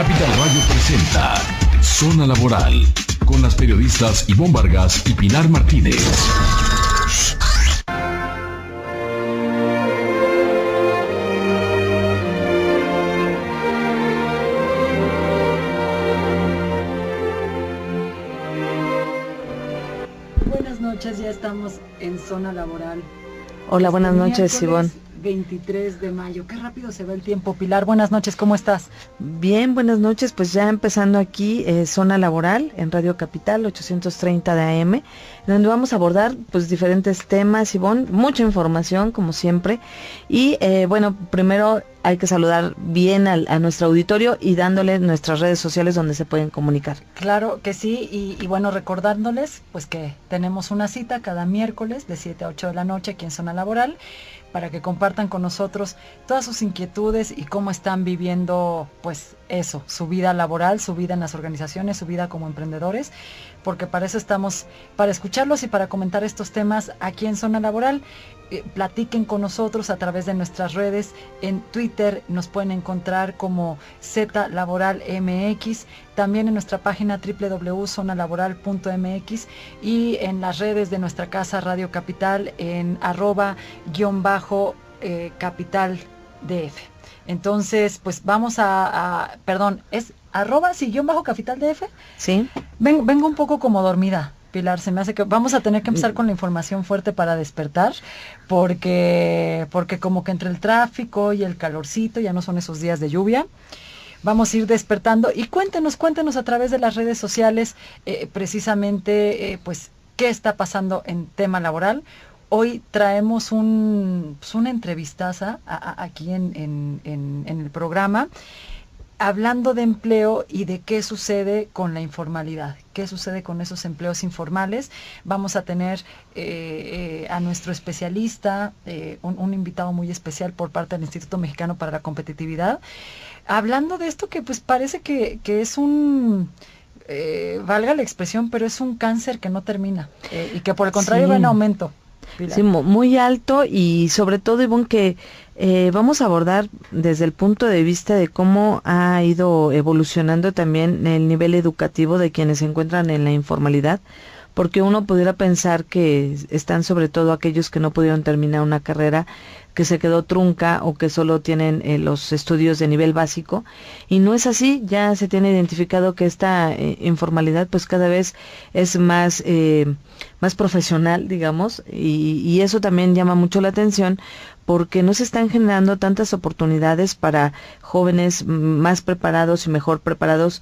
Capital Radio presenta Zona Laboral con las periodistas Ivonne Vargas y Pilar Martínez. Buenas noches, ya estamos en Zona Laboral. Hola, buenas noches, Ivonne. 23 de mayo, qué rápido se va el tiempo. Pilar, buenas noches, ¿cómo estás? Bien, buenas noches, pues ya empezando aquí Zona Laboral en Radio Capital 830 de AM, donde vamos a abordar pues diferentes temas, Ivonne, mucha información como siempre, y bueno, primero hay que saludar bien a nuestro auditorio y dándole nuestras redes sociales donde se pueden comunicar. Claro que sí, y bueno, recordándoles pues que tenemos una cita cada miércoles de 7 a 8 de la noche aquí en Zona Laboral, para que compartan con nosotros todas sus inquietudes y cómo están viviendo, pues eso, su vida laboral, su vida en las organizaciones, su vida como emprendedores, porque para eso estamos, para escucharlos y para comentar estos temas aquí en Zona Laboral. Platiquen con nosotros a través de nuestras redes. En Twitter nos pueden encontrar como Z Laboral MX, también en nuestra página www.zonalaboral.mx y en las redes de nuestra casa Radio Capital en @_Capital DF. Entonces, pues vamos perdón, ¿es @Capital DF? Sí. Vengo un poco como dormida, Pilar, se me hace que vamos a tener que empezar con la información fuerte para despertar, porque como que entre el tráfico y el calorcito, ya no son esos días de lluvia, vamos a ir despertando. Y cuéntenos a través de las redes sociales, precisamente, pues, qué está pasando en tema laboral. Hoy traemos una entrevistaza aquí en el programa, hablando de empleo y de qué sucede con la informalidad, qué sucede con esos empleos informales. Vamos a tener a nuestro especialista, un invitado muy especial por parte del Instituto Mexicano para la Competitividad, hablando de esto que pues parece que es valga la expresión, pero es un cáncer que no termina, y que por el contrario va en aumento. Pilar. Sí, muy alto, y sobre todo, Ivonne, que vamos a abordar desde el punto de vista de cómo ha ido evolucionando también el nivel educativo de quienes se encuentran en la informalidad, porque uno pudiera pensar que están sobre todo aquellos que no pudieron terminar una carrera, que se quedó trunca o que solo tienen los estudios de nivel básico, y no es así. Ya se tiene identificado que esta informalidad pues cada vez es más profesional, digamos, y eso también llama mucho la atención, porque no se están generando tantas oportunidades para jóvenes más preparados y mejor preparados,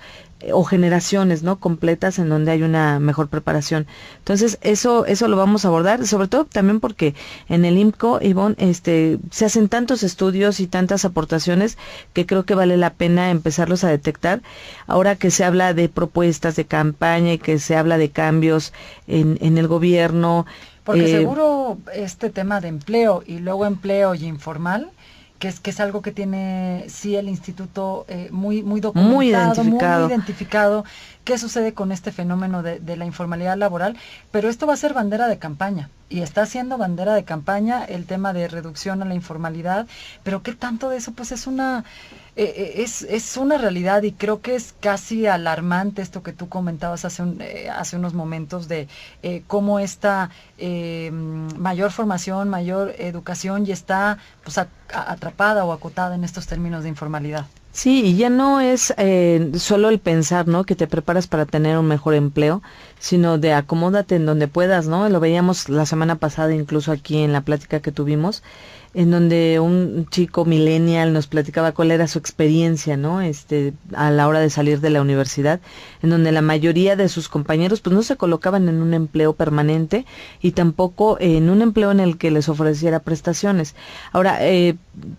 o generaciones, ¿no?, completas en donde hay una mejor preparación. Entonces, eso lo vamos a abordar, sobre todo también porque en el IMCO, Ivonne, se hacen tantos estudios y tantas aportaciones que creo que vale la pena empezarlos a detectar. Ahora que se habla de propuestas de campaña y que se habla de cambios en el gobierno. Porque seguro este tema de empleo y luego empleo y informal, que es algo que tiene sí el instituto muy documentado, muy identificado, qué sucede con este fenómeno de la informalidad laboral, pero esto va a ser bandera de campaña, y está siendo bandera de campaña el tema de reducción a la informalidad, pero qué tanto de eso pues es una realidad, y creo que es casi alarmante esto que tú comentabas hace unos momentos de cómo esta mayor formación, mayor educación ya está pues atrapada o acotada en estos términos de informalidad. Sí, y ya no es solo el pensar, ¿no?, que te preparas para tener un mejor empleo, sino de acomódate en donde puedas, ¿no? Lo veíamos la semana pasada, incluso aquí en la plática que tuvimos, en donde un chico millennial nos platicaba cuál era su experiencia, ¿no?, a la hora de salir de la universidad, en donde la mayoría de sus compañeros pues no se colocaban en un empleo permanente y tampoco en un empleo en el que les ofreciera prestaciones. Ahora,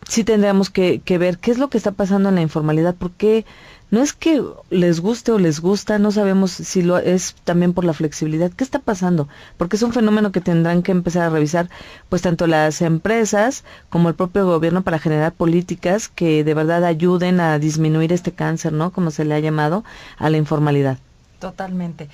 sí tendríamos que ver qué es lo que está pasando en la informalidad, porque no es que les guste o les gusta, no sabemos si lo es también por la flexibilidad. ¿Qué está pasando? Porque es un fenómeno que tendrán que empezar a revisar pues tanto las empresas como el propio gobierno, para generar políticas que de verdad ayuden a disminuir este cáncer, ¿no?, como se le ha llamado, a la informalidad. Totalmente.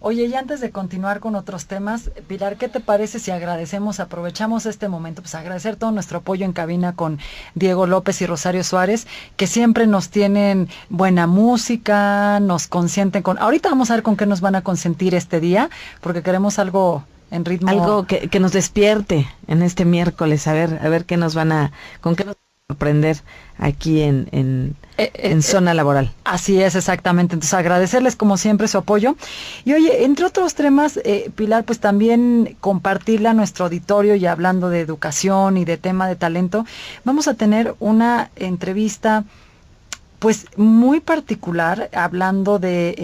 Oye, y antes de continuar con otros temas, Pilar, ¿qué te parece si aprovechamos este momento, pues agradecer todo nuestro apoyo en cabina con Diego López y Rosario Suárez, que siempre nos tienen buena música, nos consienten con... Ahorita vamos a ver con qué nos van a consentir este día, porque queremos algo en ritmo... Algo que nos despierte en este miércoles, a ver qué nos con qué nos van a sorprender aquí en Zona Laboral. Así es, exactamente. Entonces, agradecerles como siempre su apoyo. Y oye, entre otros temas, Pilar, pues también compartirle a nuestro auditorio, y hablando de educación y de tema de talento, vamos a tener una entrevista pues muy particular, hablando del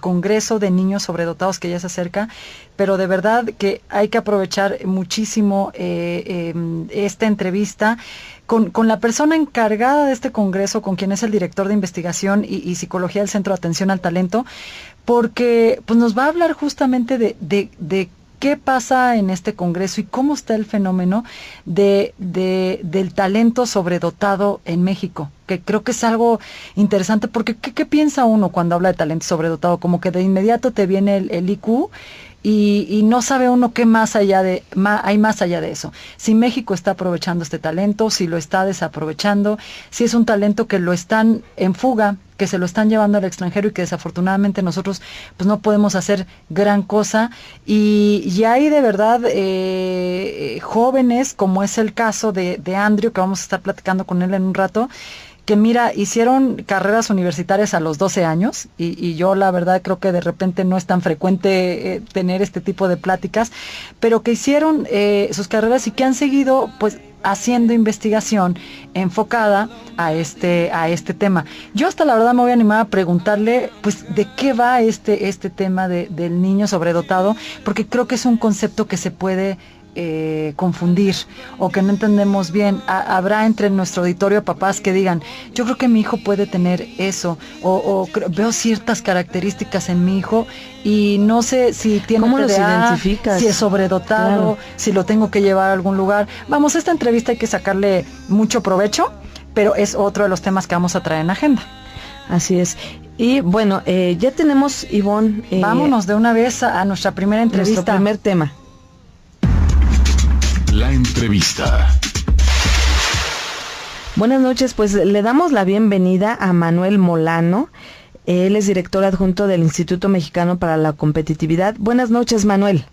Congreso de Niños Sobredotados que ya se acerca, pero de verdad que hay que aprovechar muchísimo esta entrevista con la persona encargada de este Congreso, con quien es el director de investigación y psicología del Centro de Atención al Talento, porque pues nos va a hablar justamente de qué pasa en este Congreso y cómo está el fenómeno del talento sobredotado en México, que creo que es algo interesante, porque ¿qué piensa uno cuando habla de talento sobredotado? Como que de inmediato te viene el IQ y no sabe uno qué hay más allá de eso. Si México está aprovechando este talento, si lo está desaprovechando, si es un talento que lo están en fuga, que se lo están llevando al extranjero y que desafortunadamente nosotros pues no podemos hacer gran cosa, y hay de verdad jóvenes, como es el caso de Andrew, que vamos a estar platicando con él en un rato, que mira, hicieron carreras universitarias a los 12 años, y yo la verdad creo que de repente no es tan frecuente tener este tipo de pláticas, pero que hicieron sus carreras y que han seguido pues haciendo investigación enfocada a este tema. Yo hasta la verdad me voy a animar a preguntarle pues de qué va este tema del niño sobredotado, porque creo que es un concepto que se puede confundir o que no entendemos bien. Habrá entre nuestro auditorio papás que digan, yo creo que mi hijo puede tener eso, o veo ciertas características en mi hijo y no sé si tiene ¿Cómo TDA, los identificas? si es sobredotado, claro, si lo tengo que llevar a algún lugar. Vamos, esta entrevista hay que sacarle mucho provecho, pero es otro de los temas que vamos a traer en agenda. Así es. Y bueno, ya tenemos, Ivonne, vámonos de una vez a nuestra primera entrevista. Nuestro primer tema. La entrevista. Buenas noches, pues le damos la bienvenida a Manuel Molano. Él es director adjunto del Instituto Mexicano para la Competitividad. Buenas noches, Manuel.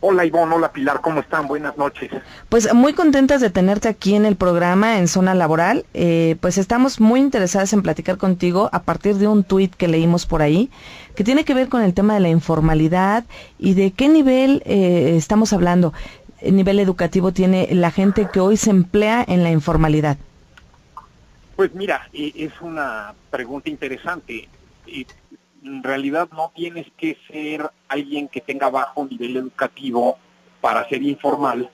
Hola Ivonne, hola Pilar, ¿cómo están? Buenas noches. Pues muy contentas de tenerte aquí en el programa en Zona Laboral. Pues estamos muy interesadas en platicar contigo a partir de un tuit que leímos por ahí, que tiene que ver con el tema de la informalidad y de qué nivel estamos hablando. ¿El nivel educativo tiene la gente que hoy se emplea en la informalidad? Pues mira, es una pregunta interesante. En realidad no tienes que ser alguien que tenga bajo nivel educativo para ser informal,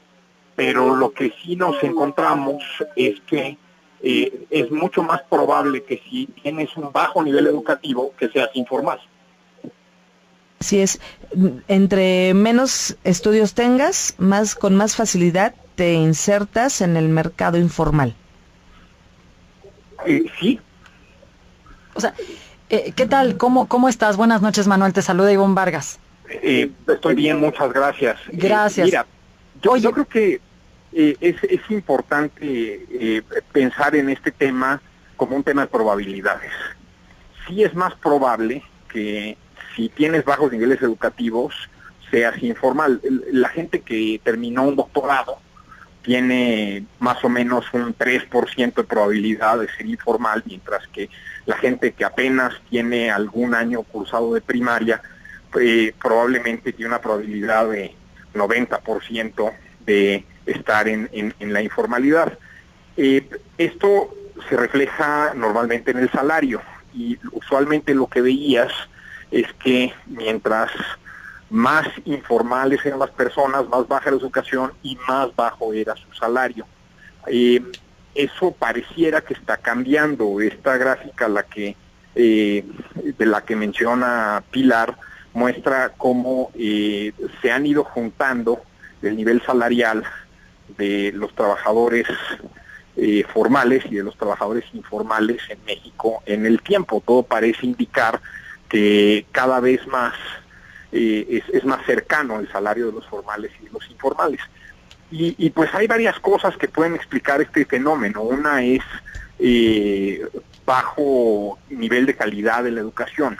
pero lo que sí nos encontramos es que es mucho más probable que si tienes un bajo nivel educativo que seas informal. Así es, entre menos estudios tengas, con más facilidad te insertas en el mercado informal. Sí. O sea, ¿qué tal? ¿Cómo estás? Buenas noches, Manuel, te saluda Ivonne Vargas. Estoy bien, muchas gracias. Gracias. Mira, yo creo que es importante pensar en este tema como un tema de probabilidades. Sí es más probable que si tienes bajos niveles educativos, seas informal. La gente que terminó un doctorado tiene más o menos un 3% de probabilidad de ser informal, mientras que la gente que apenas tiene algún año cursado de primaria, probablemente tiene una probabilidad de 90% de estar en la informalidad. Esto se refleja normalmente en el salario, y usualmente lo que veías es que mientras más informales eran las personas, más baja la educación y más bajo era su salario. Eso pareciera que está cambiando. Esta gráfica, de la que menciona Pilar, muestra cómo se han ido juntando el nivel salarial de los trabajadores formales y de los trabajadores informales en México en el tiempo. Todo parece indicar que cada vez más es más cercano el salario de los formales y de los informales. Y pues hay varias cosas que pueden explicar este fenómeno. Una es bajo nivel de calidad de la educación.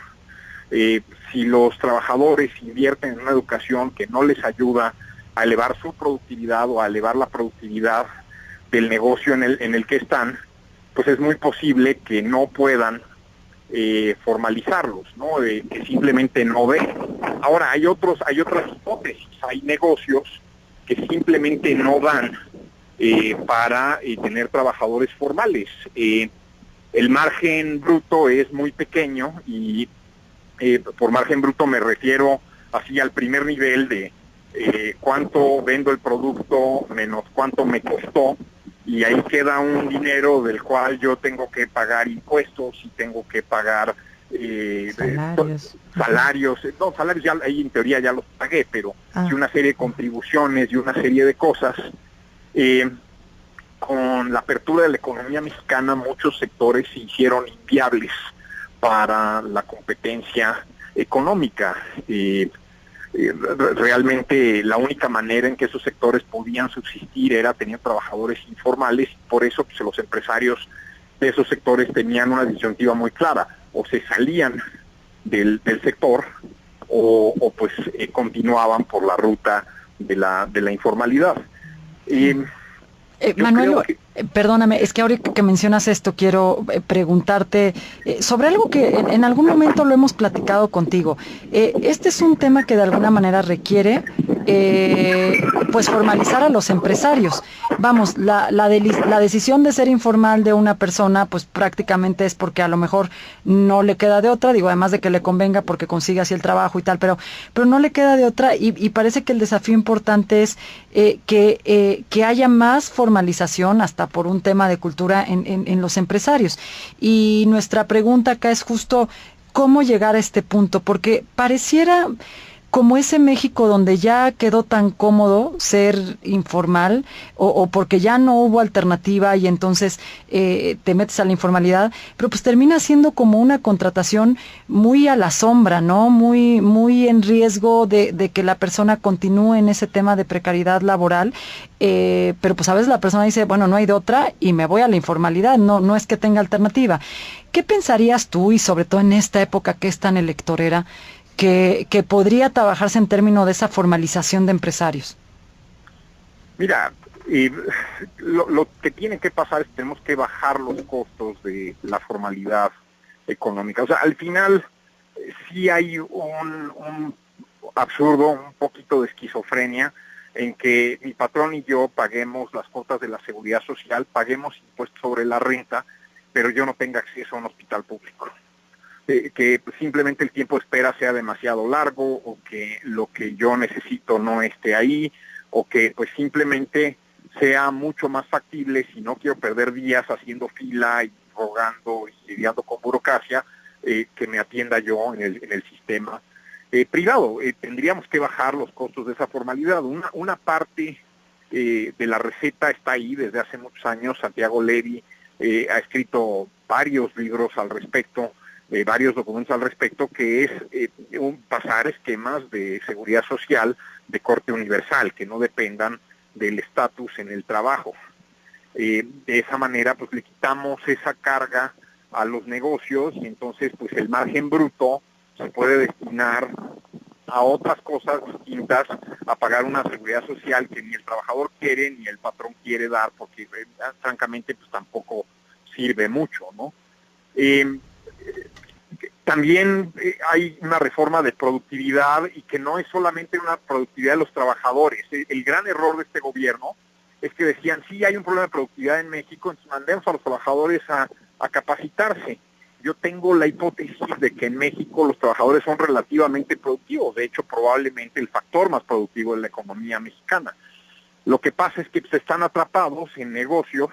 Si los trabajadores invierten en una educación que no les ayuda a elevar su productividad o a elevar la productividad del negocio en el que están, pues es muy posible que no puedan formalizarlos, ¿no? Que simplemente no den. Ahora hay otras hipótesis. Hay negocios que simplemente no dan para tener trabajadores formales. El margen bruto es muy pequeño y por margen bruto me refiero así al primer nivel de cuánto vendo el producto menos cuánto me costó, y ahí queda un dinero del cual yo tengo que pagar impuestos y tengo que pagar salarios ya ahí en teoría ya los pagué, pero y una serie de contribuciones y una serie de cosas. Con la apertura de la economía mexicana, muchos sectores se hicieron inviables para la competencia económica. Realmente la única manera en que esos sectores podían subsistir era teniendo trabajadores informales, y por eso pues, los empresarios de esos sectores tenían una disyuntiva muy clara: o se salían del sector o pues continuaban por la ruta de la informalidad. Manuel, perdóname, es que ahora que mencionas esto quiero preguntarte sobre algo que en algún momento lo hemos platicado contigo. Este es un tema que de alguna manera requiere pues formalizar a los empresarios. Vamos, la decisión de ser informal de una persona pues prácticamente es porque a lo mejor no le queda de otra, digo, además de que le convenga porque consigue así el trabajo y tal, pero no le queda de otra, y parece que el desafío importante es que haya más formalización, hasta por un tema de cultura en los empresarios. Y nuestra pregunta acá es justo cómo llegar a este punto, porque pareciera como ese México donde ya quedó tan cómodo ser informal, o porque ya no hubo alternativa y entonces te metes a la informalidad, pero pues termina siendo como una contratación muy a la sombra, ¿no? Muy, muy en riesgo de que la persona continúe en ese tema de precariedad laboral, pero pues a veces la persona dice, bueno, no hay de otra y me voy a la informalidad, no es que tenga alternativa. ¿Qué pensarías tú, y sobre todo en esta época que es tan electorera, que podría trabajarse en términos de esa formalización de empresarios? Mira, lo que tiene que pasar es que tenemos que bajar los costos de la formalidad económica. O sea, al final sí hay un absurdo, un poquito de esquizofrenia, en que mi patrón y yo paguemos las cuotas de la seguridad social, paguemos impuestos sobre la renta, pero yo no tenga acceso a un hospital público. Que simplemente el tiempo de espera sea demasiado largo, o que lo que yo necesito no esté ahí, o que pues simplemente sea mucho más factible, si no quiero perder días haciendo fila y rogando y lidiando con burocracia, que me atienda yo en el sistema privado. Tendríamos que bajar los costos de esa formalidad. Una parte de la receta está ahí desde hace muchos años. Santiago Levy ha escrito varios libros al respecto, varios documentos al respecto, que es pasar esquemas de seguridad social de corte universal, que no dependan del estatus en el trabajo. De esa manera pues le quitamos esa carga a los negocios, y entonces pues el margen bruto se puede destinar a otras cosas distintas, a pagar una seguridad social que ni el trabajador quiere ni el patrón quiere dar, porque francamente pues tampoco sirve mucho, ¿no? También hay una reforma de productividad, y que no es solamente una productividad de los trabajadores. El gran error de este gobierno es que decían, sí, hay un problema de productividad en México, entonces mandemos a los trabajadores a capacitarse. Yo tengo la hipótesis de que en México los trabajadores son relativamente productivos, de hecho probablemente el factor más productivo de la economía mexicana. Lo que pasa es que se están atrapados en negocios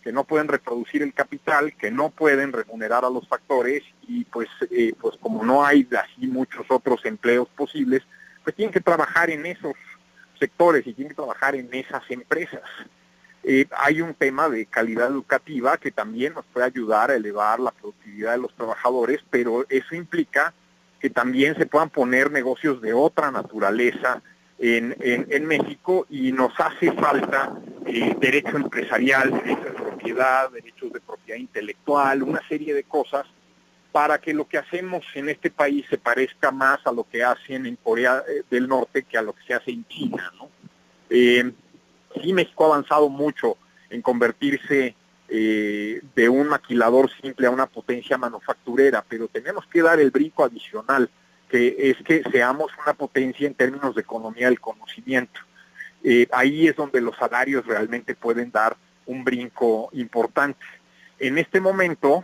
que no pueden reproducir el capital, que no pueden remunerar a los factores, y pues como no hay así muchos otros empleos posibles, pues tienen que trabajar en esos sectores y tienen que trabajar en esas empresas. Hay un tema de calidad educativa que también nos puede ayudar a elevar la productividad de los trabajadores, pero eso implica que también se puedan poner negocios de otra naturaleza en México, y nos hace falta derecho empresarial, derecho de propiedad, derechos de propiedad intelectual, una serie de cosas para que lo que hacemos en este país se parezca más a lo que hacen en Corea del Norte que a lo que se hace en China, ¿no? Sí, México ha avanzado mucho en convertirse de un maquilador simple a una potencia manufacturera, pero tenemos que dar el brinco adicional, que es que seamos una potencia en términos de economía del conocimiento. Ahí es donde los salarios realmente pueden dar un brinco importante. En este momento,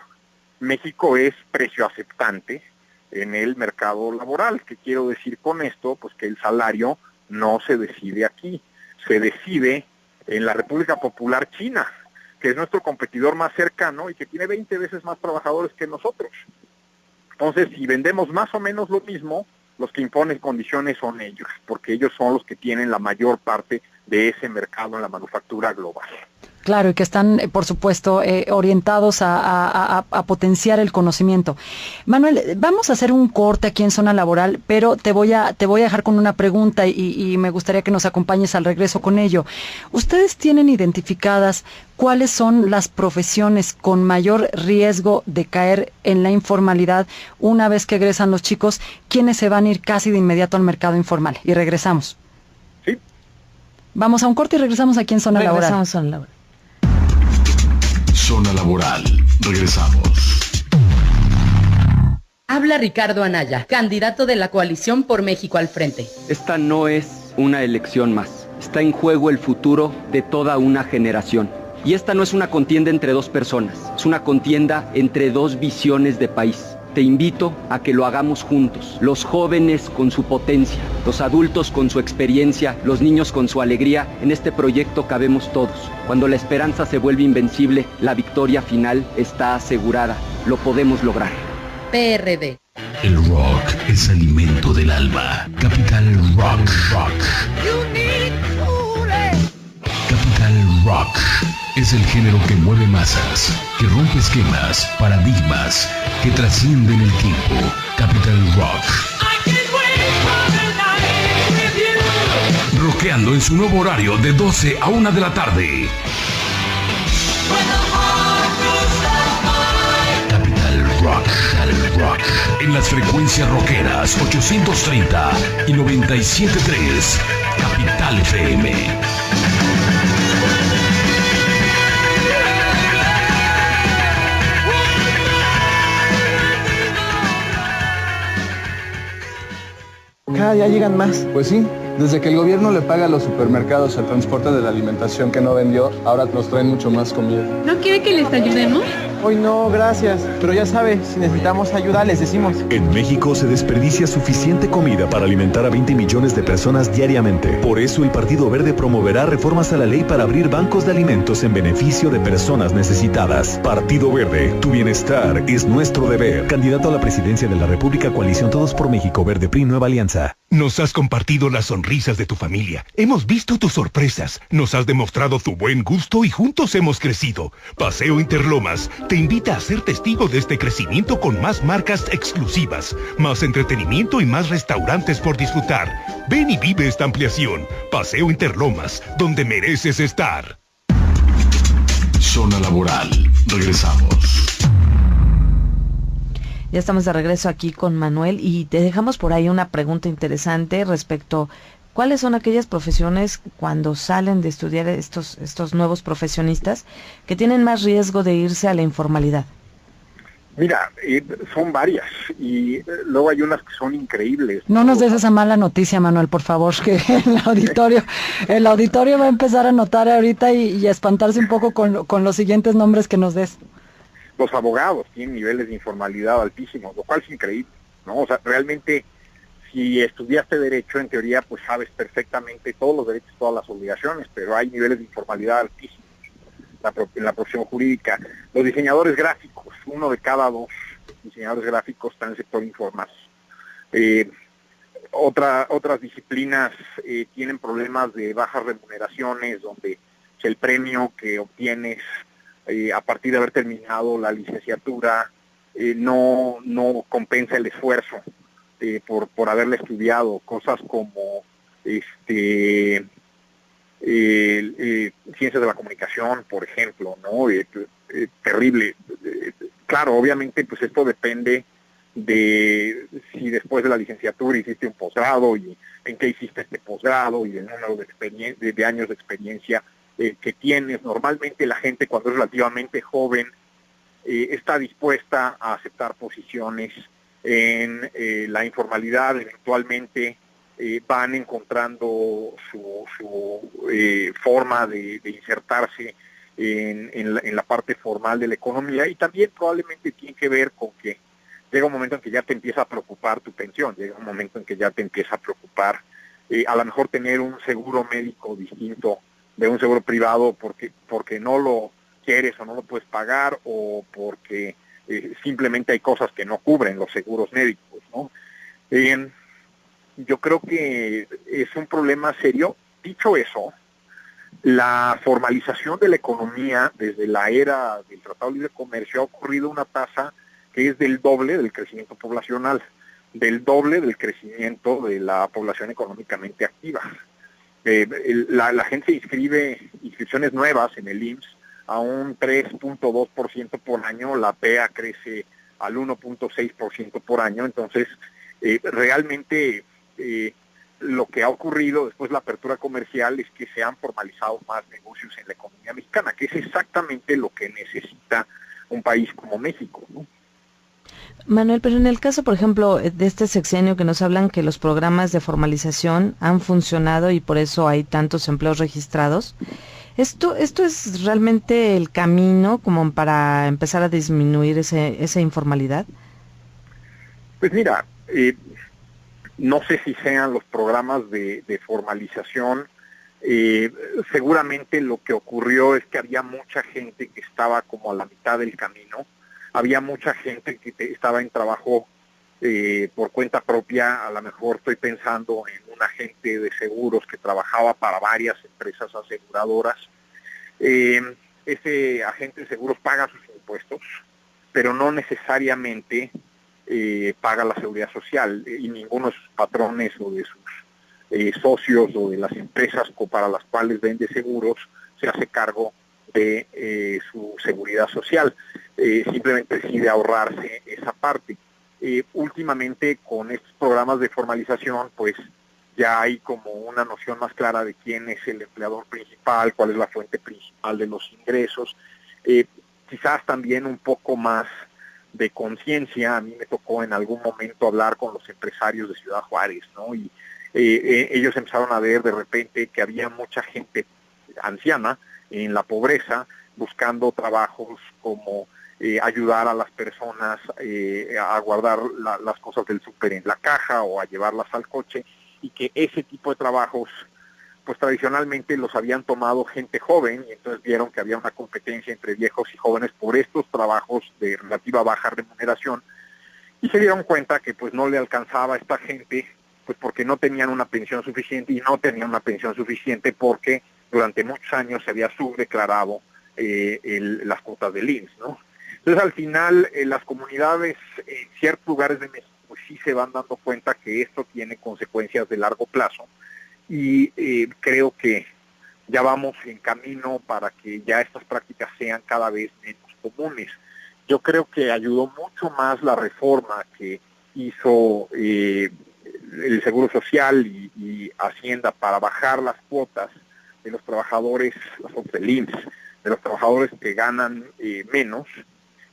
México es precio aceptante en el mercado laboral. ¿Qué quiero decir con esto? Pues que el salario no se decide aquí, se decide en la República Popular China, que es nuestro competidor más cercano y que tiene 20 veces más trabajadores que nosotros. Entonces, si vendemos más o menos lo mismo, los que imponen condiciones son ellos, porque ellos son los que tienen la mayor parte de ese mercado en la manufactura global. Claro, y que están, por supuesto, orientados a potenciar el conocimiento. Manuel, vamos a hacer un corte aquí en Zona Laboral, pero te voy a dejar con una pregunta y me gustaría que nos acompañes al regreso con ello. ¿Ustedes tienen identificadas cuáles son las profesiones con mayor riesgo de caer en la informalidad una vez que egresan los chicos, quienes se van a ir casi de inmediato al mercado informal? Y regresamos. Sí. Vamos a un corte y regresamos aquí en Zona Laboral. Regresamos a Zona Laboral. Zona Laboral. Regresamos. Habla Ricardo Anaya, candidato de la coalición por México al frente. Esta no es una elección más. Está en juego el futuro de toda una generación. Y esta no es una contienda entre dos personas. Es una contienda entre dos visiones de país. Te invito a que lo hagamos juntos. Los jóvenes con su potencia, los adultos con su experiencia, los niños con su alegría. En este proyecto cabemos todos. Cuando la esperanza se vuelve invencible, la victoria final está asegurada. Lo podemos lograr. PRD. El rock es alimento del alma. Capital Rock. Capital Rock es el género que mueve masas, que rompe esquemas, paradigmas, que trascienden el tiempo. Capital Rock. Rockeando en su nuevo horario de 12 a 1 de la tarde. Capital Rock. En las frecuencias rockeras 830 y 97.3. Capital FM. Cada día llegan más. Pues sí, desde que el gobierno le paga a los supermercados el transporte de la alimentación que no vendió, ahora nos traen mucho más comida. ¿No quiere que les ayudemos? Hoy no, gracias. Pero ya sabe, si necesitamos ayuda, les decimos. En México se desperdicia suficiente comida para alimentar a 20 millones de personas diariamente. Por eso el Partido Verde promoverá reformas a la ley para abrir bancos de alimentos en beneficio de personas necesitadas. Partido Verde, tu bienestar es nuestro deber. Candidato a la presidencia de la República, Coalición Todos por México, Verde PRI, Nueva Alianza. Nos has compartido las sonrisas de tu familia. Hemos visto tus sorpresas. Nos has demostrado tu buen gusto y juntos hemos crecido. Paseo Interlomas te invita a ser testigo de este crecimiento con más marcas exclusivas, más entretenimiento y más restaurantes por disfrutar. Ven y vive esta ampliación. Paseo Interlomas, donde mereces estar. Zona Laboral. Regresamos. Ya estamos de regreso aquí con Manuel y te dejamos por ahí una pregunta interesante respecto cuáles son aquellas profesiones cuando salen de estudiar estos nuevos profesionistas que tienen más riesgo de irse a la informalidad. Mira, son varias y luego hay unas que son increíbles. No nos des esa mala noticia, Manuel, por favor, que el auditorio va a empezar a notar ahorita y a espantarse un poco con los siguientes nombres que nos des. Los abogados tienen niveles de informalidad altísimos, lo cual es increíble, ¿no? O sea, realmente, si estudiaste Derecho, en teoría, pues sabes perfectamente todos los derechos, todas las obligaciones, pero hay niveles de informalidad altísimos en la profesión jurídica. Los diseñadores gráficos, 1 de cada 2 diseñadores gráficos está en el sector informal. Otras disciplinas tienen problemas de bajas remuneraciones, donde el premio que obtienes a partir de haber terminado la licenciatura no compensa el esfuerzo por haberla estudiado, cosas como ciencias de la comunicación, por ejemplo, ¿no? Terrible. Claro, obviamente, pues esto depende de si después de la licenciatura hiciste un posgrado y en qué hiciste este posgrado y el número de años de experiencia que tienes. Normalmente la gente cuando es relativamente joven está dispuesta a aceptar posiciones en la informalidad, eventualmente van encontrando su forma de insertarse en la parte formal de la economía, y también probablemente tiene que ver con que llega un momento en que ya te empieza a preocupar tu pensión, llega un momento en que ya te empieza a preocupar a lo mejor tener un seguro médico distinto de un seguro privado porque no lo quieres o no lo puedes pagar, o porque simplemente hay cosas que no cubren los seguros médicos, ¿no? Yo creo que es un problema serio. Dicho eso, la formalización de la economía desde la era del Tratado de Libre Comercio ha ocurrido a una tasa que es del doble del crecimiento poblacional, del doble del crecimiento de la población económicamente activa. La gente inscribe inscripciones nuevas en el IMSS a un 3.2% por año, la PEA crece al 1.6% por año, entonces realmente lo que ha ocurrido después de la apertura comercial es que se han formalizado más negocios en la economía mexicana, que es exactamente lo que necesita un país como México, ¿no? Manuel, pero en el caso, por ejemplo, de este sexenio que nos hablan que los programas de formalización han funcionado y por eso hay tantos empleos registrados, ¿esto es realmente el camino como para empezar a disminuir esa informalidad? Pues mira, no sé si sean los programas de formalización. Seguramente lo que ocurrió es que había mucha gente que estaba como a la mitad del camino, había mucha gente que estaba en trabajo por cuenta propia. A lo mejor estoy pensando en un agente de seguros que trabajaba para varias empresas aseguradoras. Ese agente de seguros paga sus impuestos, pero no necesariamente paga la seguridad social, y ninguno de sus patrones o de sus socios o de las empresas para las cuales vende seguros se hace cargo de su seguridad social. Simplemente decide ahorrarse esa parte. Últimamente con estos programas de formalización pues ya hay como una noción más clara de quién es el empleador principal, cuál es la fuente principal de los ingresos, quizás también un poco más de conciencia. A mí me tocó en algún momento hablar con los empresarios de Ciudad Juárez, ¿no? Y ellos empezaron a ver de repente que había mucha gente anciana en la pobreza buscando trabajos como ayudar a las personas a guardar las cosas del súper en la caja o a llevarlas al coche, y que ese tipo de trabajos pues tradicionalmente los habían tomado gente joven, y entonces vieron que había una competencia entre viejos y jóvenes por estos trabajos de relativa baja remuneración, y se dieron cuenta que pues no le alcanzaba a esta gente, pues porque no tenían una pensión suficiente, y no tenían una pensión suficiente porque durante muchos años se había subdeclarado las cuotas del IMSS, ¿no? Entonces al final las comunidades en ciertos lugares de México pues sí se van dando cuenta que esto tiene consecuencias de largo plazo, y creo que ya vamos en camino para que ya estas prácticas sean cada vez menos comunes. Yo creo que ayudó mucho más la reforma que hizo el Seguro Social y Hacienda para bajar las cuotas de los trabajadores, las cuotas del IMSS, de los trabajadores que ganan menos,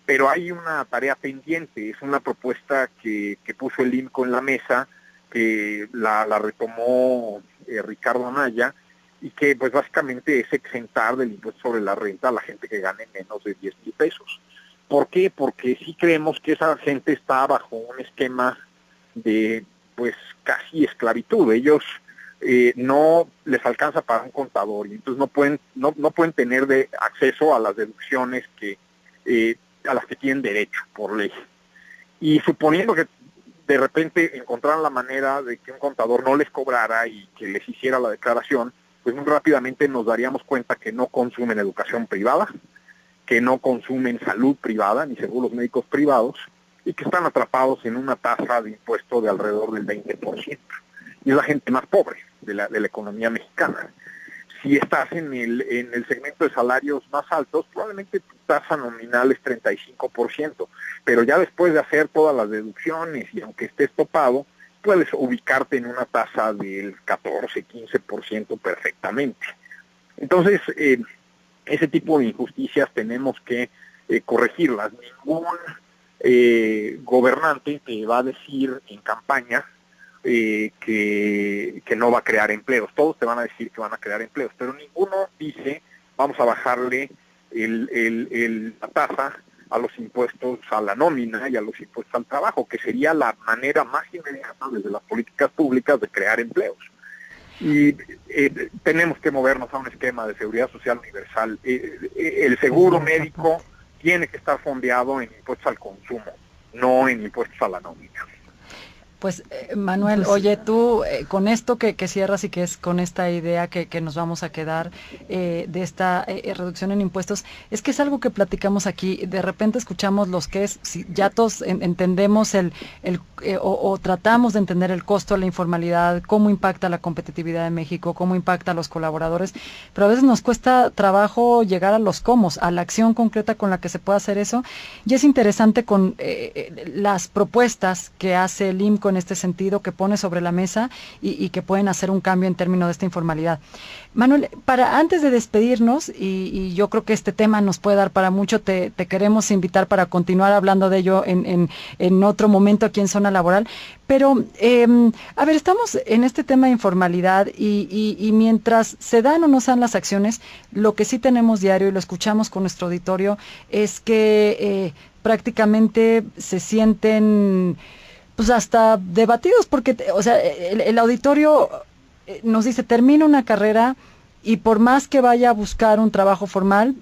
pero hay una tarea pendiente. Es una propuesta que puso el INCO en la mesa, que la retomó Ricardo Anaya, y que pues básicamente es exentar del impuesto sobre la renta a la gente que gane menos de 10,000 pesos. ¿Por qué? Porque sí creemos que esa gente está bajo un esquema de pues casi esclavitud. Ellos no les alcanza para un contador, y entonces no pueden tener acceso a las deducciones a las que tienen derecho por ley. Y suponiendo que de repente encontraran la manera de que un contador no les cobrara y que les hiciera la declaración, pues muy rápidamente nos daríamos cuenta que no consumen educación privada, que no consumen salud privada ni seguros médicos privados, y que están atrapados en una tasa de impuesto de alrededor del 20%. Y es la gente más pobre de la economía mexicana. Si estás en el segmento de salarios más altos, probablemente tu tasa nominal es 35%, pero ya después de hacer todas las deducciones y aunque estés topado, puedes ubicarte en una tasa del 14-15% perfectamente. Entonces, ese tipo de injusticias tenemos que corregirlas. Ningún gobernante te va a decir en campaña que no va a crear empleos. Todos te van a decir que van a crear empleos, pero ninguno dice vamos a bajarle la tasa a los impuestos a la nómina y a los impuestos al trabajo, que sería la manera más inmediata desde las políticas públicas de crear empleos. Y tenemos que movernos a un esquema de seguridad social universal. El seguro médico tiene que estar fondeado en impuestos al consumo, no en impuestos a la nómina. Pues Manuel, oye, tú con esto que cierras y que es con esta idea que nos vamos a quedar de esta reducción en impuestos, es que es algo que platicamos aquí, de repente escuchamos los que es, si ya todos entendemos o tratamos de entender el costo de la informalidad, cómo impacta la competitividad de México, cómo impacta a los colaboradores, pero a veces nos cuesta trabajo llegar a los cómo, a la acción concreta con la que se puede hacer eso, y es interesante con las propuestas que hace el IMCO en este sentido, que pone sobre la mesa y que pueden hacer un cambio en términos de esta informalidad. Manuel, antes de despedirnos, y yo creo que este tema nos puede dar para mucho, te queremos invitar para continuar hablando de ello en otro momento aquí en Zona Laboral, pero a ver, estamos en este tema de informalidad y mientras se dan o no se dan las acciones, lo que sí tenemos diario y lo escuchamos con nuestro auditorio es que prácticamente se sienten pues hasta debatidos, porque o sea, el auditorio nos dice, termino una carrera y por más que vaya a buscar un trabajo formal,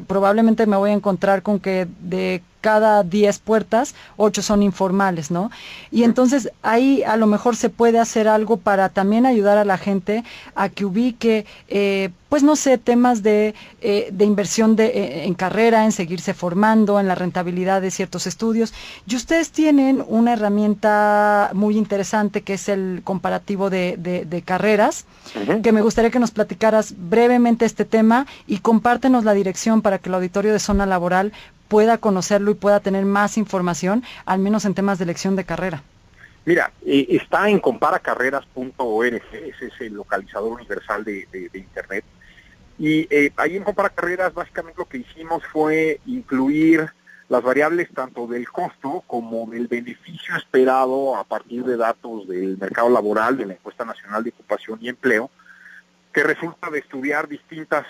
probablemente me voy a encontrar con que de cada 10 puertas, 8 son informales, ¿no? Y entonces ahí a lo mejor se puede hacer algo para también ayudar a la gente a que ubique, pues no sé, temas de inversión en carrera, en seguirse formando, en la rentabilidad de ciertos estudios. Y ustedes tienen una herramienta muy interesante que es el comparativo de carreras, que me gustaría que nos platicaras brevemente este tema y compártenos la dirección para que el auditorio de Zona Laboral pueda conocerlo y pueda tener más información, al menos en temas de elección de carrera. Mira, está en comparacarreras.org, ese es el localizador universal de Internet. Y ahí en Comparacarreras básicamente lo que hicimos fue incluir las variables tanto del costo como del beneficio esperado a partir de datos del mercado laboral, de la Encuesta Nacional de Ocupación y Empleo, que resulta de estudiar distintas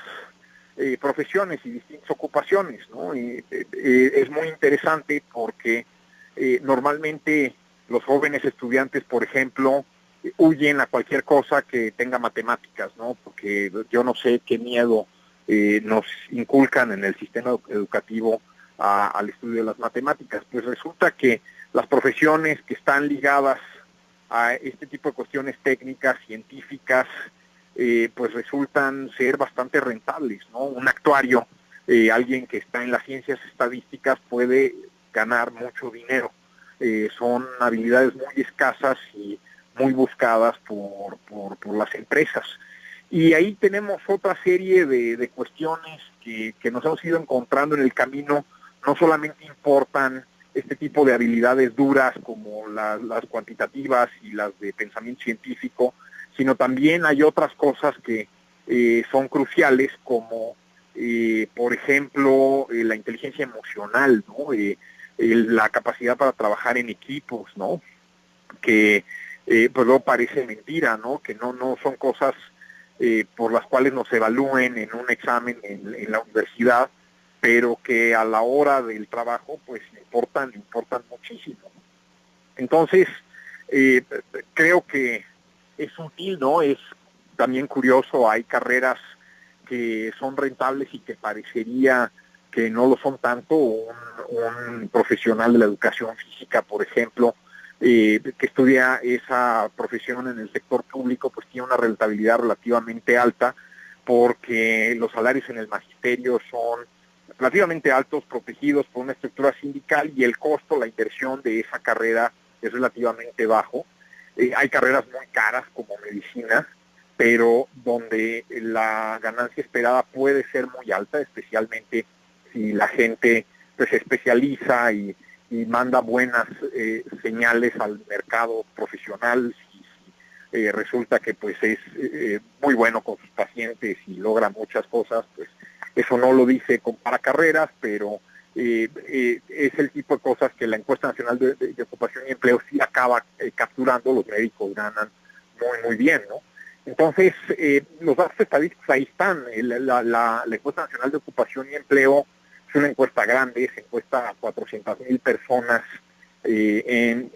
profesiones y distintas ocupaciones, ¿no? Es muy interesante porque normalmente los jóvenes estudiantes, por ejemplo, huyen a cualquier cosa que tenga matemáticas, ¿no? Porque yo no sé qué miedo nos inculcan en el sistema educativo al estudio de las matemáticas. Pues resulta que las profesiones que están ligadas a este tipo de cuestiones técnicas, científicas, pues resultan ser bastante rentables, ¿no? Un actuario, alguien que está en las ciencias estadísticas puede ganar mucho dinero. Son habilidades muy escasas y muy buscadas por las empresas. Y ahí tenemos otra serie de cuestiones que nos hemos ido encontrando en el camino. No solamente importan este tipo de habilidades duras como las cuantitativas y las de pensamiento científico, sino también hay otras cosas que son cruciales, como por ejemplo la inteligencia emocional, ¿no? La capacidad para trabajar en equipos, ¿no? Que pues luego parece mentira, ¿no? Que no son cosas por las cuales nos evalúen en un examen en la universidad, pero que a la hora del trabajo pues importan muchísimo. Entonces creo que es útil, ¿no? Es también curioso, hay carreras que son rentables y que parecería que no lo son tanto. Un profesional de la educación física, por ejemplo, que estudia esa profesión en el sector público, pues tiene una rentabilidad relativamente alta, porque los salarios en el magisterio son relativamente altos, protegidos por una estructura sindical, y el costo, la inversión de esa carrera es relativamente bajo. Hay carreras muy caras como medicina, pero donde la ganancia esperada puede ser muy alta, especialmente si la gente pues, se especializa y manda buenas señales al mercado profesional, si resulta que pues es muy bueno con sus pacientes y logra muchas cosas, pues eso no lo dice para carreras, pero es el tipo de cosas que la encuesta nacional de ocupación y empleo sí acaba capturando. Los médicos ganan muy bien, ¿no? Entonces, los datos estadísticos ahí están. La encuesta nacional de ocupación y empleo es una encuesta grande, se encuesta a 400,000 personas en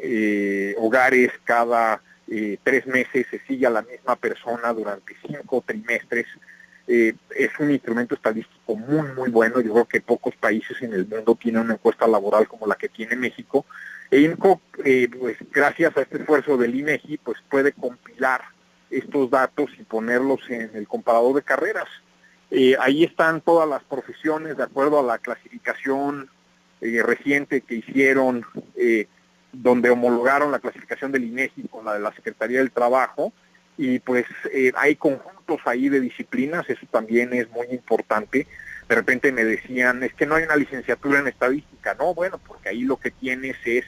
hogares cada 3 meses, se sigue a la misma persona durante 5 trimestres. Es un instrumento estadístico muy bueno. Yo creo que pocos países en el mundo tienen una encuesta laboral como la que tiene México. INCO, pues gracias a este esfuerzo del INEGI, pues puede compilar estos datos y ponerlos en el comparador de carreras. Ahí están todas las profesiones de acuerdo a la clasificación reciente que hicieron, donde homologaron la clasificación del INEGI con la de la Secretaría del Trabajo, y pues hay conjuntos ahí de disciplinas. Eso también es muy importante. De repente me decían, es que no hay una licenciatura en estadística. No, bueno, porque ahí lo que tienes es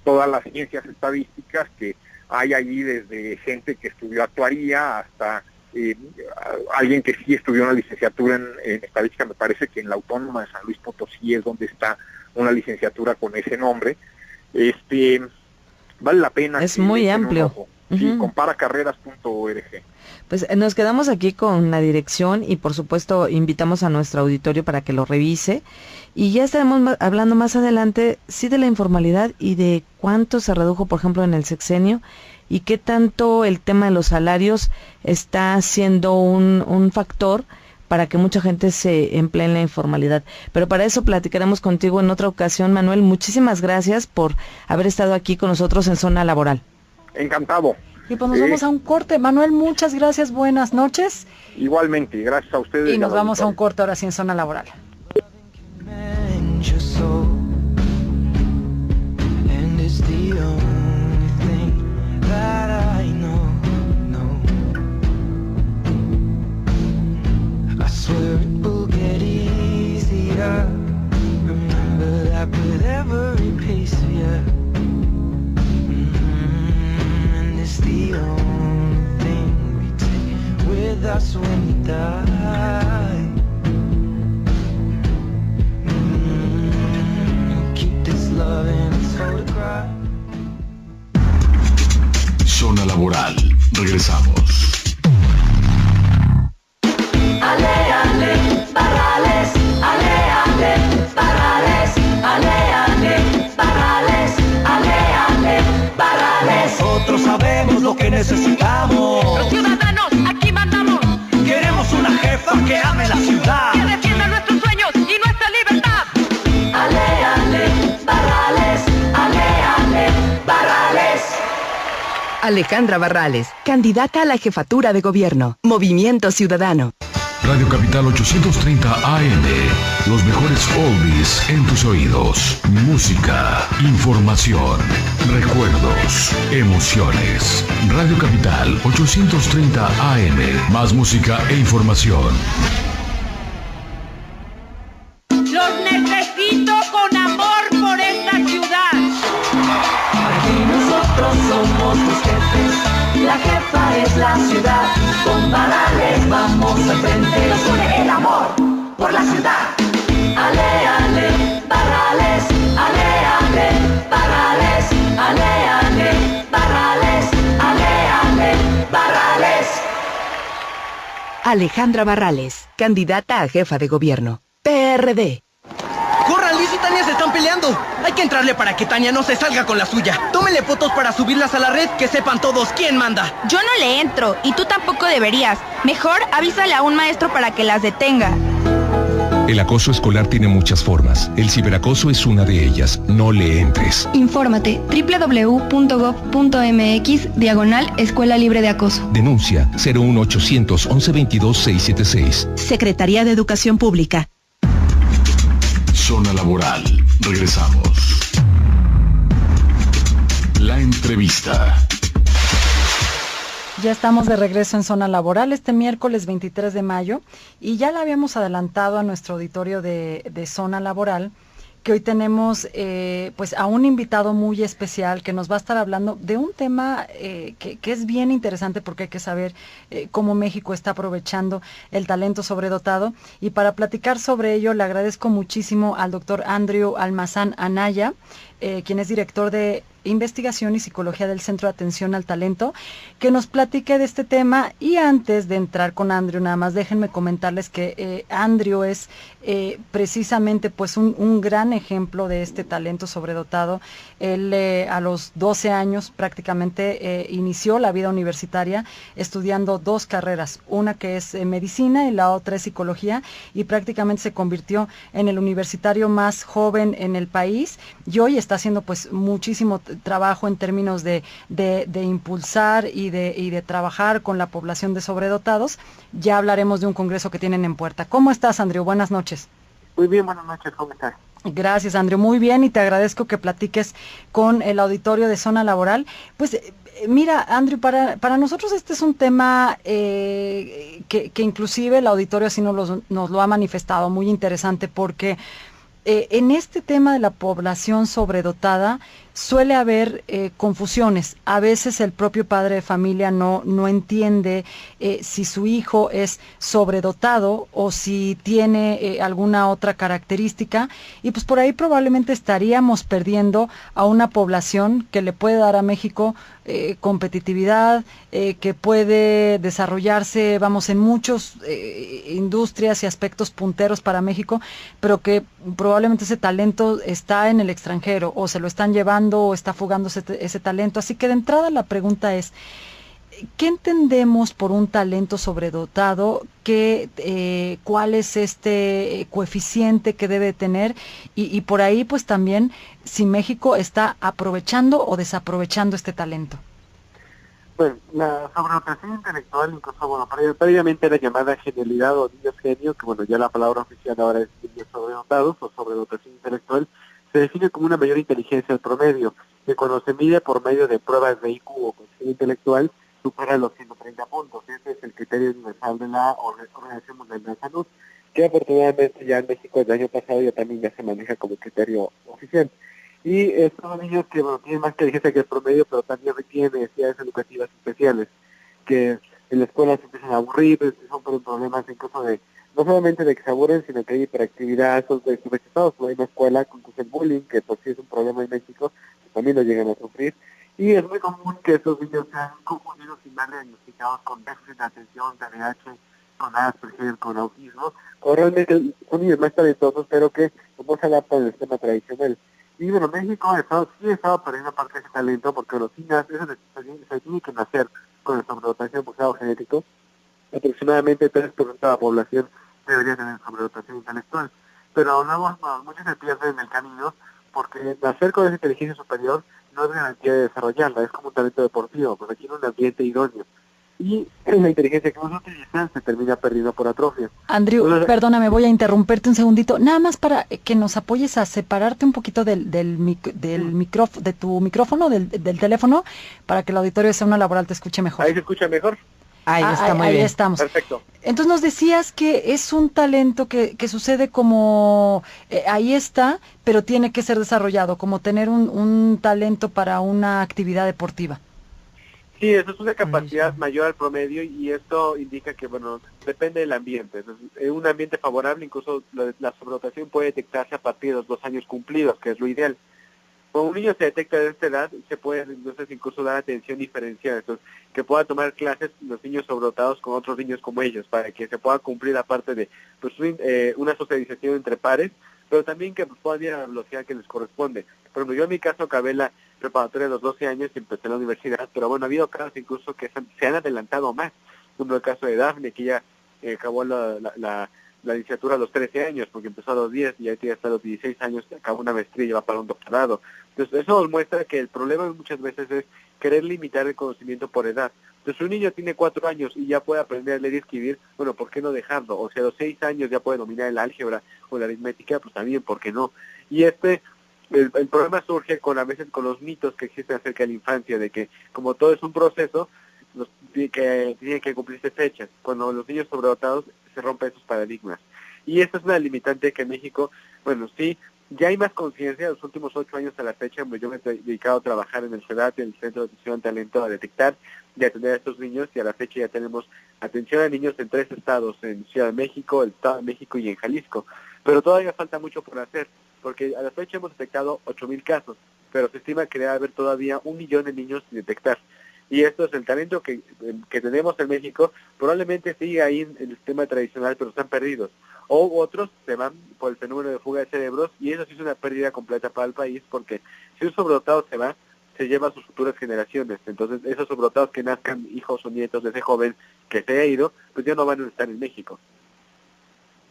todas las ciencias estadísticas que hay allí, desde gente que estudió actuaría hasta alguien que sí estudió una licenciatura en estadística. Me parece que en la Autónoma de San Luis Potosí es donde está una licenciatura con ese nombre. Vale la pena. Es muy amplio. Sí, comparacarreras.org. Pues nos quedamos aquí con la dirección y por supuesto invitamos a nuestro auditorio para que lo revise, y ya estaremos hablando más adelante sí de la informalidad y de cuánto se redujo, por ejemplo, en el sexenio, y qué tanto el tema de los salarios está siendo un factor para que mucha gente se emplee en la informalidad. Pero para eso platicaremos contigo en otra ocasión, Manuel. Muchísimas gracias por haber estado aquí con nosotros en Zona Laboral. Encantado. Y pues nos vamos a un corte. Manuel, muchas gracias, buenas noches. Igualmente, gracias a ustedes. Y nos vamos a un corte ahora sí en Zona Laboral. The only thing we take with us when we die. Keep this love in its photograph. Zona Laboral. Regresamos. Ale, ale, Parrales, ale, ale, Parrales, ale, ale, Parrales, ale, ale, Parrales. Nosotros sabemos lo que necesitamos. Los ciudadanos, aquí mandamos. Queremos una jefa que ame la ciudad, Que defienda nuestros sueños y nuestra libertad. Ale, ale, Parrales, ale, ale, Parrales. Alejandra Barrales, candidata a la jefatura de gobierno. Movimiento Ciudadano. Radio Capital 830 AM. Los mejores oldies en tus oídos. Música, información, recuerdos, emociones. Radio Capital 830 AM. Más música e información. Los necesito con amor por esta ciudad. Aquí nosotros somos los jefes, la jefa es la ciudad. Con Parrales vamos al frente, nos une el amor por la ciudad. Ale, ale, Parrales, ale, ale, Parrales, ale, ale, Parrales, ale, ale, Parrales. Alejandra Barrales, candidata a jefa de gobierno. PRD. ¡Corran! Liz y Tania se están peleando. Hay que entrarle para que Tania no se salga con la suya. Tómenle fotos para subirlas a la red, que sepan todos quién manda. Yo no le entro, y tú tampoco deberías. Mejor avísale a un maestro para que las detenga. El acoso escolar tiene muchas formas. El ciberacoso es una de ellas. No le entres. Infórmate www.gov.mx/Escuela Libre de Acoso. Denuncia 01800 1122 676. Secretaría de Educación Pública. Zona Laboral. Regresamos. La entrevista. Ya estamos de regreso en Zona Laboral este miércoles 23 de mayo y ya le habíamos adelantado a nuestro auditorio de Zona Laboral que hoy tenemos pues a un invitado muy especial que nos va a estar hablando de un tema que es bien interesante porque hay que saber cómo México está aprovechando el talento sobredotado, y para platicar sobre ello le agradezco muchísimo al doctor Andrew Almazán Anaya, quien es director de Investigación y Psicología del Centro de Atención al Talento, que nos platique de este tema. Y antes de entrar con Andrew, nada más déjenme comentarles que Andrew es precisamente pues un gran ejemplo de este talento sobredotado. Él a los 12 años prácticamente inició la vida universitaria estudiando 2 carreras, una que es medicina y la otra es psicología, y prácticamente se convirtió en el universitario más joven en el país, y hoy está haciendo pues muchísimo trabajo en términos de impulsar y de trabajar con la población de sobredotados. Ya hablaremos de un congreso que tienen en puerta. ¿Cómo estás, Andrew? Buenas noches. Muy bien, buenas noches, ¿cómo estás? Gracias, Andrew, muy bien, y te agradezco que platiques con el auditorio de Zona Laboral. Pues mira, Andrew, para nosotros este es un tema que inclusive el auditorio así nos lo ha manifestado, muy interesante, porque en este tema de la población sobredotada suele haber confusiones. A veces el propio padre de familia no entiende si su hijo es sobredotado o si tiene alguna otra característica, y pues por ahí probablemente estaríamos perdiendo a una población que le puede dar a México competitividad, que puede desarrollarse, vamos, en muchas industrias y aspectos punteros para México, pero que probablemente ese talento está en el extranjero o se lo están llevando o está fugando ese talento. Así que de entrada la pregunta es, ¿qué entendemos por un talento sobredotado? ¿Cuál es este coeficiente que debe tener? Y por ahí pues también si México está aprovechando o desaprovechando este talento. Bueno, la sobredotación intelectual, incluso, bueno, previamente era llamada genialidad o niños genio, que bueno, ya la palabra oficial ahora es niños sobredotados o sobredotación intelectual, se define como una mayor inteligencia al promedio, que cuando se mide por medio de pruebas de IQ o coeficiente intelectual, supera los 130 puntos. Ese es el criterio universal de la Organización Mundial de la Salud, que afortunadamente ya en México el año pasado ya también ya se maneja como criterio oficial. Y estos niños que bueno, tienen más inteligencia que el promedio, pero también requieren necesidades educativas especiales, que en la escuela se empiezan a aburrir, son problemas incluso de, no solamente de que se aburren, sino que hay hiperactividad, son rechazados por una escuela, con el bullying, que por sí es un problema en México, que también lo llegan a sufrir. Y es muy común que esos niños sean confundidos y mal diagnosticados con déficit de atención, TDAH, con Asperger, con autismo, o realmente son niños más talentosos, pero que no se adaptan al sistema tradicional. Y bueno, México sí ha estado perdiendo parte de ese talento, porque los niños, eso se tiene que nacer con el sobredotación por grado genético. Aproximadamente 3% de la población debería tener sobredotación intelectual. Pero luego muchos se pierden en el camino, porque nacer con esa inteligencia superior no es garantía de desarrollarla, es como un talento deportivo, porque tiene un ambiente idóneo. Y la inteligencia que uno utiliza se termina perdiendo por atrofia. Andrew, perdóname, voy a interrumpirte un segundito, nada más para que nos apoyes a separarte un poquito del micrófono, de tu micrófono, del teléfono, para que el auditorio de Zona Laboral te escuche mejor. ¿Ahí se escucha mejor? Ahí está, muy bien. Ahí estamos. Perfecto. Entonces nos decías que es un talento que sucede como, ahí está, pero tiene que ser desarrollado, como tener un talento para una actividad deportiva. Sí, eso es una capacidad mayor al promedio, y esto indica que, bueno, depende del ambiente. Entonces, en un ambiente favorable, incluso la sobredotación puede detectarse a partir de los 2 años cumplidos, que es lo ideal. Cuando un niño se detecta de esta edad, se puede entonces incluso dar atención diferenciada, entonces que pueda tomar clases los niños sobredotados con otros niños como ellos, para que se pueda cumplir aparte de pues, una socialización entre pares, pero también que pues, puedan ir a la velocidad que les corresponde. Por ejemplo, yo en mi caso acabé la preparatoria de los 12 años y empecé la universidad, pero bueno, ha habido casos incluso que se han adelantado más, como el caso de Dafne, que ya acabó la la licenciatura a los 13 años, porque empezó a los 10 y ya tiene hasta los 16 años, acaba una maestría y va para un doctorado. Entonces eso nos muestra que el problema muchas veces es querer limitar el conocimiento por edad. Entonces, si un niño tiene 4 años y ya puede aprender a leer y escribir, bueno, ¿por qué no dejarlo? O sea, a los 6 años ya puede dominar el álgebra o la aritmética, pues también, ¿por qué no? Y el problema surge a veces con los mitos que existen acerca de la infancia, de que como todo es un proceso, que tienen que cumplirse fechas. Cuando los niños sobredotados se rompen esos paradigmas. Y esta es una limitante que en México, bueno, sí, ya hay más conciencia. Los últimos 8 años a la fecha, yo me he dedicado a trabajar en el CEDAT, en el Centro de Atención al Talento, a detectar y atender a estos niños, y a la fecha ya tenemos atención a niños en 3 estados, en Ciudad de México, el Estado de México y en Jalisco. Pero todavía falta mucho por hacer, porque a la fecha hemos detectado 8,000 casos, pero se estima que debe haber todavía 1 millón de niños sin detectar. Y esto es el talento que tenemos en México, probablemente sigue ahí en el sistema tradicional, pero están perdidos. O otros se van por el fenómeno de fuga de cerebros, y eso sí es una pérdida completa para el país, porque si un sobredotado se va, se lleva a sus futuras generaciones. Entonces esos sobredotados que nazcan hijos o nietos de ese joven que se ha ido, pues ya no van a estar en México.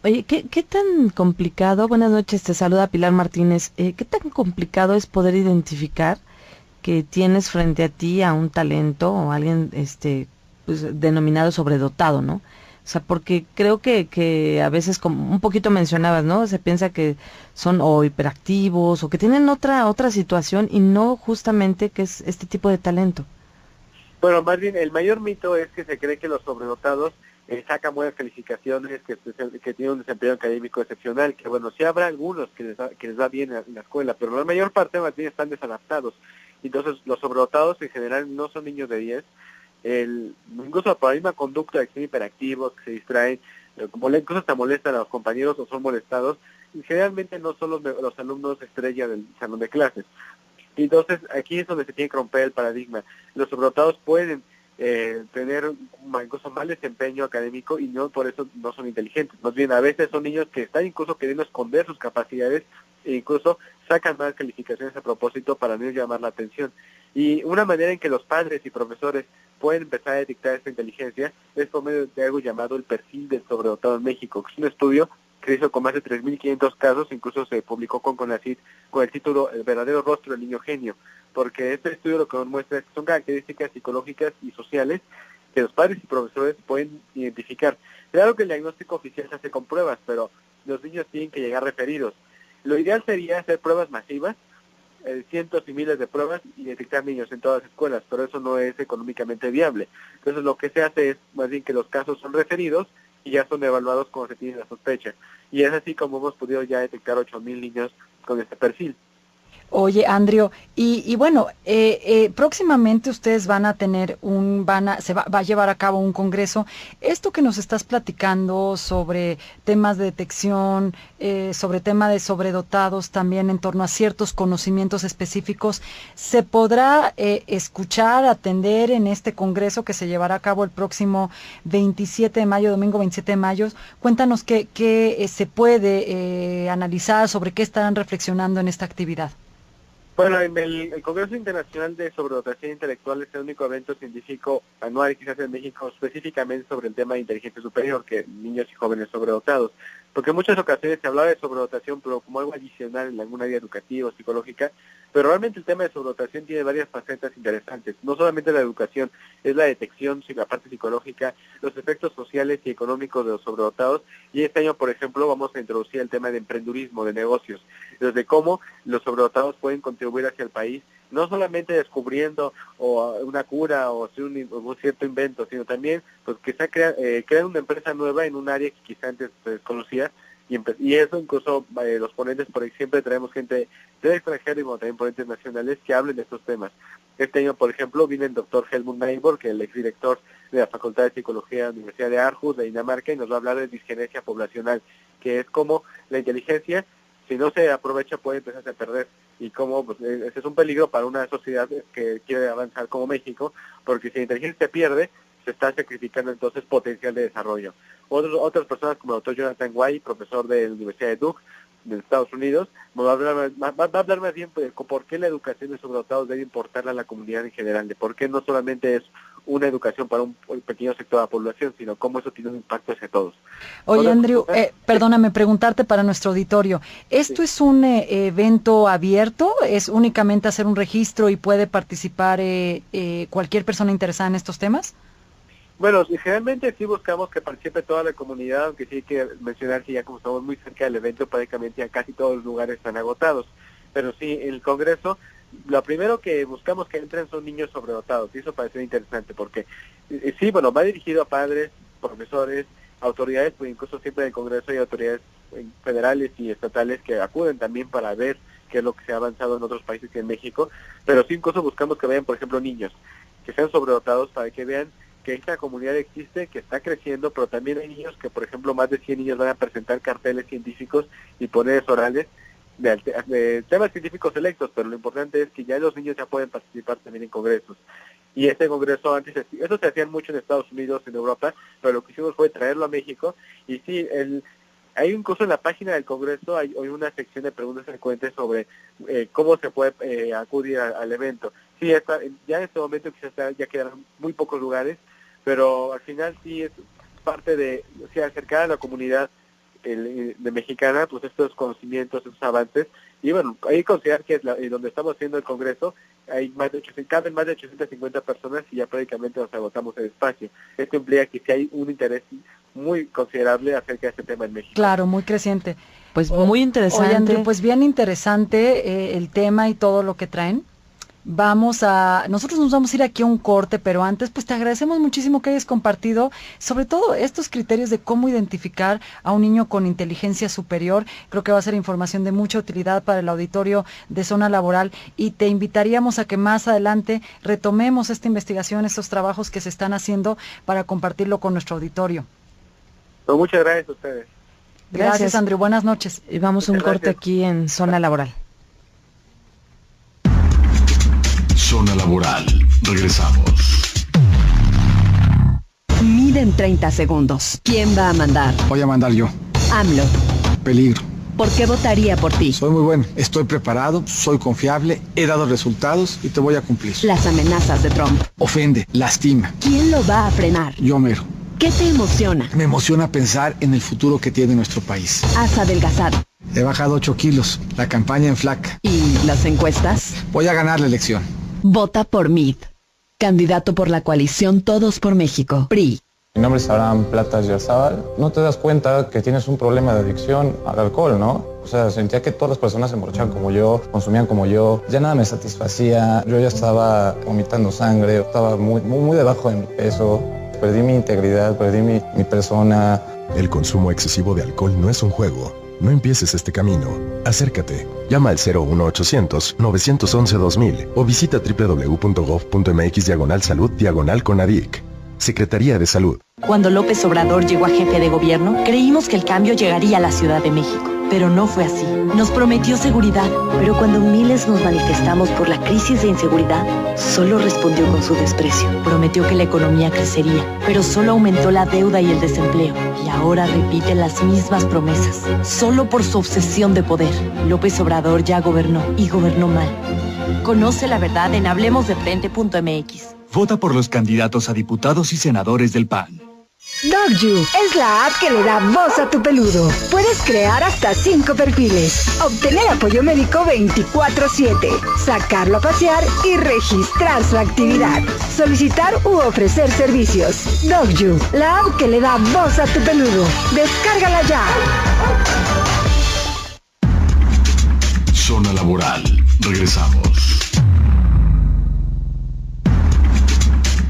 Oye, ¿qué tan complicado? Buenas noches, te saluda Pilar Martínez. ¿Qué tan complicado es poder identificar que tienes frente a ti a un talento o alguien pues, denominado sobredotado, ¿no? O sea, porque creo que a veces, como un poquito mencionabas, ¿no? Se piensa que son o hiperactivos o que tienen otra situación, y no justamente que es este tipo de talento. Bueno, más bien, el mayor mito es que se cree que los sobredotados sacan buenas calificaciones, que tienen un desempeño académico excepcional, que bueno, sí habrá algunos que les va bien en la escuela, pero la mayor parte más bien están desadaptados. Entonces, los sobredotados en general no son niños de 10. Incluso por la misma conducta de que son hiperactivos, que se distraen, incluso hasta molestan a los compañeros o son molestados, y generalmente no son los alumnos estrella del salón de clases. Entonces, aquí es donde se tiene que romper el paradigma. Los sobredotados pueden tener incluso mal desempeño académico, y no por eso no son inteligentes. Más bien, a veces son niños que están incluso queriendo esconder sus capacidades, e incluso sacan más calificaciones a propósito para no llamar la atención. Y una manera en que los padres y profesores pueden empezar a detectar esta inteligencia es por medio de algo llamado el perfil del sobredotado en México, que es un estudio que hizo con más de 3.500 casos, incluso se publicó con CONACYT, con el título El verdadero rostro del niño genio, porque este estudio lo que nos muestra es que son características psicológicas y sociales que los padres y profesores pueden identificar. Claro que el diagnóstico oficial se hace con pruebas, pero los niños tienen que llegar referidos. Lo ideal sería hacer pruebas masivas, cientos y miles de pruebas, y detectar niños en todas las escuelas, pero eso no es económicamente viable. Entonces lo que se hace es más bien que los casos son referidos y ya son evaluados cuando se tiene la sospecha. Y es así como hemos podido ya detectar 8,000 niños con este perfil. Oye, Andrio, y bueno, próximamente ustedes van a tener se va a llevar a cabo un congreso. Esto que nos estás platicando sobre temas de detección, sobre tema de sobredotados, también en torno a ciertos conocimientos específicos, ¿se podrá escuchar, atender en este congreso que se llevará a cabo el próximo 27 de mayo, domingo 27 de mayo? Cuéntanos qué se puede analizar, sobre qué estarán reflexionando en esta actividad. Bueno, el Congreso Internacional de Sobredotación Intelectual es el único evento científico anual que se hace en México específicamente sobre el tema de inteligencia superior, que niños y jóvenes sobredotados. Porque en muchas ocasiones se hablaba de sobredotación, pero como algo adicional en alguna área educativa o psicológica, pero realmente el tema de sobredotación tiene varias facetas interesantes. No solamente la educación, es la detección, la parte psicológica, los efectos sociales y económicos de los sobredotados. Y este año, por ejemplo, vamos a introducir el tema de emprendurismo, de negocios, desde cómo los sobredotados pueden contribuir hacia el país, no solamente descubriendo una cura o hacer un cierto invento, sino también pues quizá crear una empresa nueva en un área que quizá antes se desconocía, y eso incluso los ponentes, por ahí siempre traemos gente del extranjero y como también ponentes nacionales que hablen de estos temas. Este año, por ejemplo, viene el doctor Helmut Neighbor, que es el exdirector de la Facultad de Psicología de la Universidad de Aarhus, de Dinamarca, y nos va a hablar de disgenesia poblacional, que es como la inteligencia, si no se aprovecha, puede empezarse a perder, y cómo pues, ese es un peligro para una sociedad que quiere avanzar como México, porque si la inteligencia se pierde, se está sacrificando entonces potencial de desarrollo. Otras personas como el doctor Jonathan White, profesor de la Universidad de Duke, de Estados Unidos, va a hablar más bien de por qué la educación de sobredotados debe importarle a la comunidad en general, de por qué no solamente es una educación para un pequeño sector de la población, sino cómo eso tiene un impacto hacia todos. Oye, Andrew, perdóname preguntarte para nuestro auditorio, ¿esto es un evento abierto? ¿Es únicamente hacer un registro y puede participar cualquier persona interesada en estos temas? Bueno, generalmente sí buscamos que participe toda la comunidad, aunque sí hay que mencionar que ya como estamos muy cerca del evento, prácticamente ya casi todos los lugares están agotados. Pero sí, en el Congreso, lo primero que buscamos que entren son niños sobredotados, y eso parece interesante, porque sí, bueno, va dirigido a padres, profesores, autoridades, pues incluso siempre en el Congreso hay autoridades federales y estatales que acuden también para ver qué es lo que se ha avanzado en otros países que en México, pero sí incluso buscamos que vayan, por ejemplo, niños, que sean sobredotados para que vean que esta comunidad existe, que está creciendo, pero también hay niños que, por ejemplo, más de 100 niños van a presentar carteles científicos y poneres orales de temas científicos selectos, pero lo importante es que ya los niños ya pueden participar también en congresos. Y este congreso antes, eso se hacían mucho en Estados Unidos, en Europa, pero lo que hicimos fue traerlo a México, y sí, hay incluso en la página del Congreso hay una sección de preguntas frecuentes sobre cómo se puede acudir al evento. Sí, ya en este momento quizás ya quedan muy pocos lugares, pero al final sí es parte de acercar a la comunidad de mexicana, pues estos conocimientos, estos avances, y bueno, hay que considerar que donde estamos haciendo el Congreso caben más de 850 personas y ya prácticamente nos agotamos el espacio. Esto implica que sí hay un interés muy considerable acerca de este tema en México. Claro, muy creciente. Pues muy interesante. Oye, Andrew, pues bien interesante el tema y todo lo que traen. Nosotros nos vamos a ir aquí a un corte, pero antes pues te agradecemos muchísimo que hayas compartido sobre todo estos criterios de cómo identificar a un niño con inteligencia superior. Creo que va a ser información de mucha utilidad para el auditorio de Zona Laboral, y te invitaríamos a que más adelante retomemos esta investigación, estos trabajos que se están haciendo para compartirlo con nuestro auditorio. Pues muchas gracias a ustedes. Gracias, Andrew, buenas noches. Y vamos a un corte aquí en Zona Laboral. Zona Laboral. Regresamos. Miden 30 segundos. ¿Quién va a mandar? Voy a mandar yo. AMLO. Peligro. ¿Por qué votaría por ti? Soy muy bueno, estoy preparado, soy confiable, he dado resultados y te voy a cumplir. Las amenazas de Trump. Ofende, lastima. ¿Quién lo va a frenar? Yo mero. ¿Qué te emociona? Me emociona pensar en el futuro que tiene nuestro país. Has adelgazado. He bajado 8 kilos, la campaña en flaca. ¿Y las encuestas? Voy a ganar la elección. Vota por MID. Candidato por la coalición Todos por México. PRI. Mi nombre es Abraham Platas Yarzábal. No te das cuenta que tienes un problema de adicción al alcohol, ¿no? O sea, sentía que todas las personas se emborrachaban como yo, consumían como yo. Ya nada me satisfacía. Yo ya estaba vomitando sangre, estaba muy debajo de mi peso. Perdí mi integridad, perdí mi persona. El consumo excesivo de alcohol no es un juego. No empieces este camino. Acércate. Llama al 01800-911-2000 o visita www.gov.mx/salud/Conadic. Secretaría de Salud. Cuando López Obrador llegó a jefe de gobierno, creímos que el cambio llegaría a la Ciudad de México. Pero no fue así. Nos prometió seguridad. Pero cuando miles nos manifestamos por la crisis de inseguridad, solo respondió con su desprecio. Prometió que la economía crecería, pero solo aumentó la deuda y el desempleo. Y ahora repite las mismas promesas, solo por su obsesión de poder. López Obrador ya gobernó, y gobernó mal. Conoce la verdad en hablemosdefrente.mx. Vota por los candidatos a diputados y senadores del PAN. DogYou es la app que le da voz a tu peludo. Puedes crear hasta 5 perfiles, obtener apoyo médico 24/7, sacarlo a pasear y registrar su actividad, solicitar u ofrecer servicios. DogYou, la app que le da voz a tu peludo. Descárgala ya. Zona Laboral. Regresamos.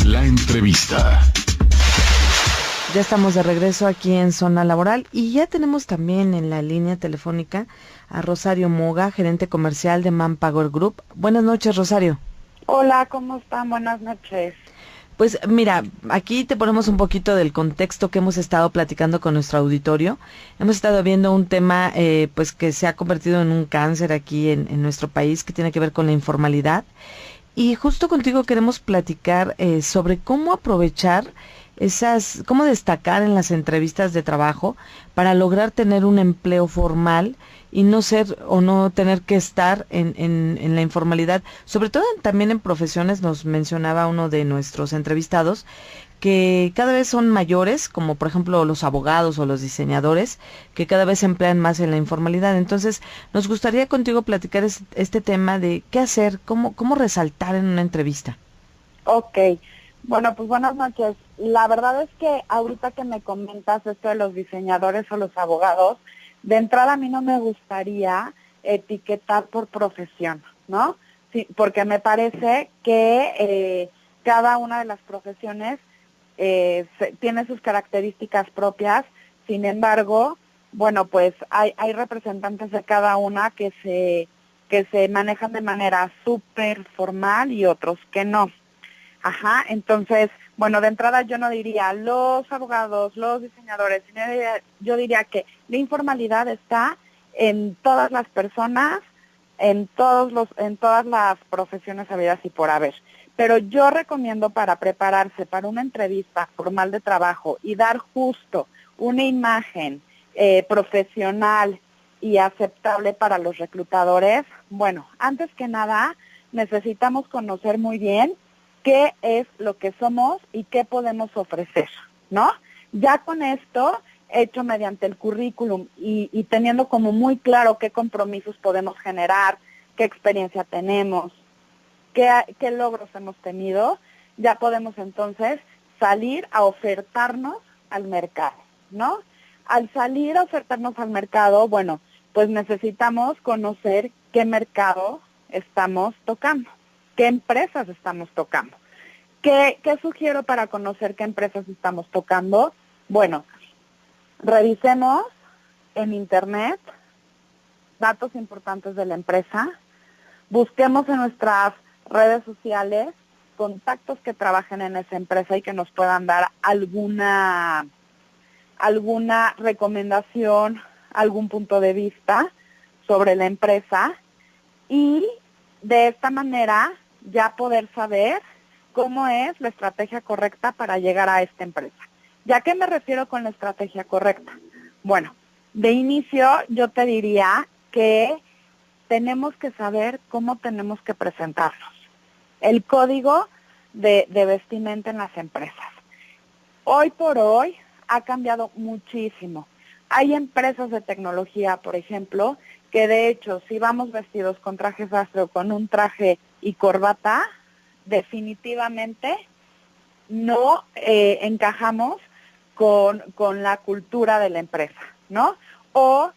La entrevista. Ya estamos de regreso aquí en Zona Laboral y ya tenemos también en la línea telefónica a Rosario Moga, gerente comercial de Manpower Group. Buenas noches, Rosario. Hola, ¿cómo están? Buenas noches. Pues mira, aquí te ponemos un poquito del contexto que hemos estado platicando con nuestro auditorio. Hemos estado viendo un tema pues que se ha convertido en un cáncer aquí en nuestro país, que tiene que ver con la informalidad. Y justo contigo queremos platicar sobre cómo aprovechar cómo destacar en las entrevistas de trabajo para lograr tener un empleo formal y no ser o no tener que estar en la informalidad, sobre todo también en profesiones, nos mencionaba uno de nuestros entrevistados, que cada vez son mayores, como por ejemplo los abogados o los diseñadores, que cada vez se emplean más en la informalidad. Entonces, nos gustaría contigo platicar este tema de qué hacer, cómo resaltar en una entrevista. Ok, bueno, pues buenas noches. La verdad es que ahorita que me comentas esto de los diseñadores o los abogados, de entrada a mí no me gustaría etiquetar por profesión, ¿no? Sí, porque me parece que cada una de las profesiones tiene sus características propias. Sin embargo, bueno, pues hay representantes de cada una que se manejan de manera súper formal y otros que no. Ajá, entonces, bueno, de entrada yo no diría los abogados, los diseñadores, yo diría que la informalidad está en todas las personas, en todas las profesiones habidas y por haber. Pero yo recomiendo, para prepararse para una entrevista formal de trabajo y dar justo una imagen profesional y aceptable para los reclutadores, bueno, antes que nada necesitamos conocer muy bien qué es lo que somos y qué podemos ofrecer, ¿no? Ya con esto, hecho mediante el currículum y teniendo como muy claro qué compromisos podemos generar, qué experiencia tenemos, qué logros hemos tenido, ya podemos entonces salir a ofertarnos al mercado, ¿no? Al salir a ofertarnos al mercado, bueno, pues necesitamos conocer qué mercado estamos tocando, qué empresas estamos tocando. ¿Qué sugiero para conocer qué empresas estamos tocando? Bueno, revisemos en internet datos importantes de la empresa, busquemos en nuestras redes sociales contactos que trabajen en esa empresa y que nos puedan dar alguna recomendación, algún punto de vista sobre la empresa, y de esta manera ya poder saber cómo es la estrategia correcta para llegar a esta empresa. ¿Ya qué me refiero con la estrategia correcta? Bueno, de inicio yo te diría que tenemos que saber cómo tenemos que presentarnos. El código de vestimenta en las empresas. Hoy por hoy ha cambiado muchísimo. Hay empresas de tecnología, por ejemplo, que de hecho si vamos vestidos con traje sastre o con un traje y corbata, definitivamente no encajamos con la cultura de la empresa, ¿no? O,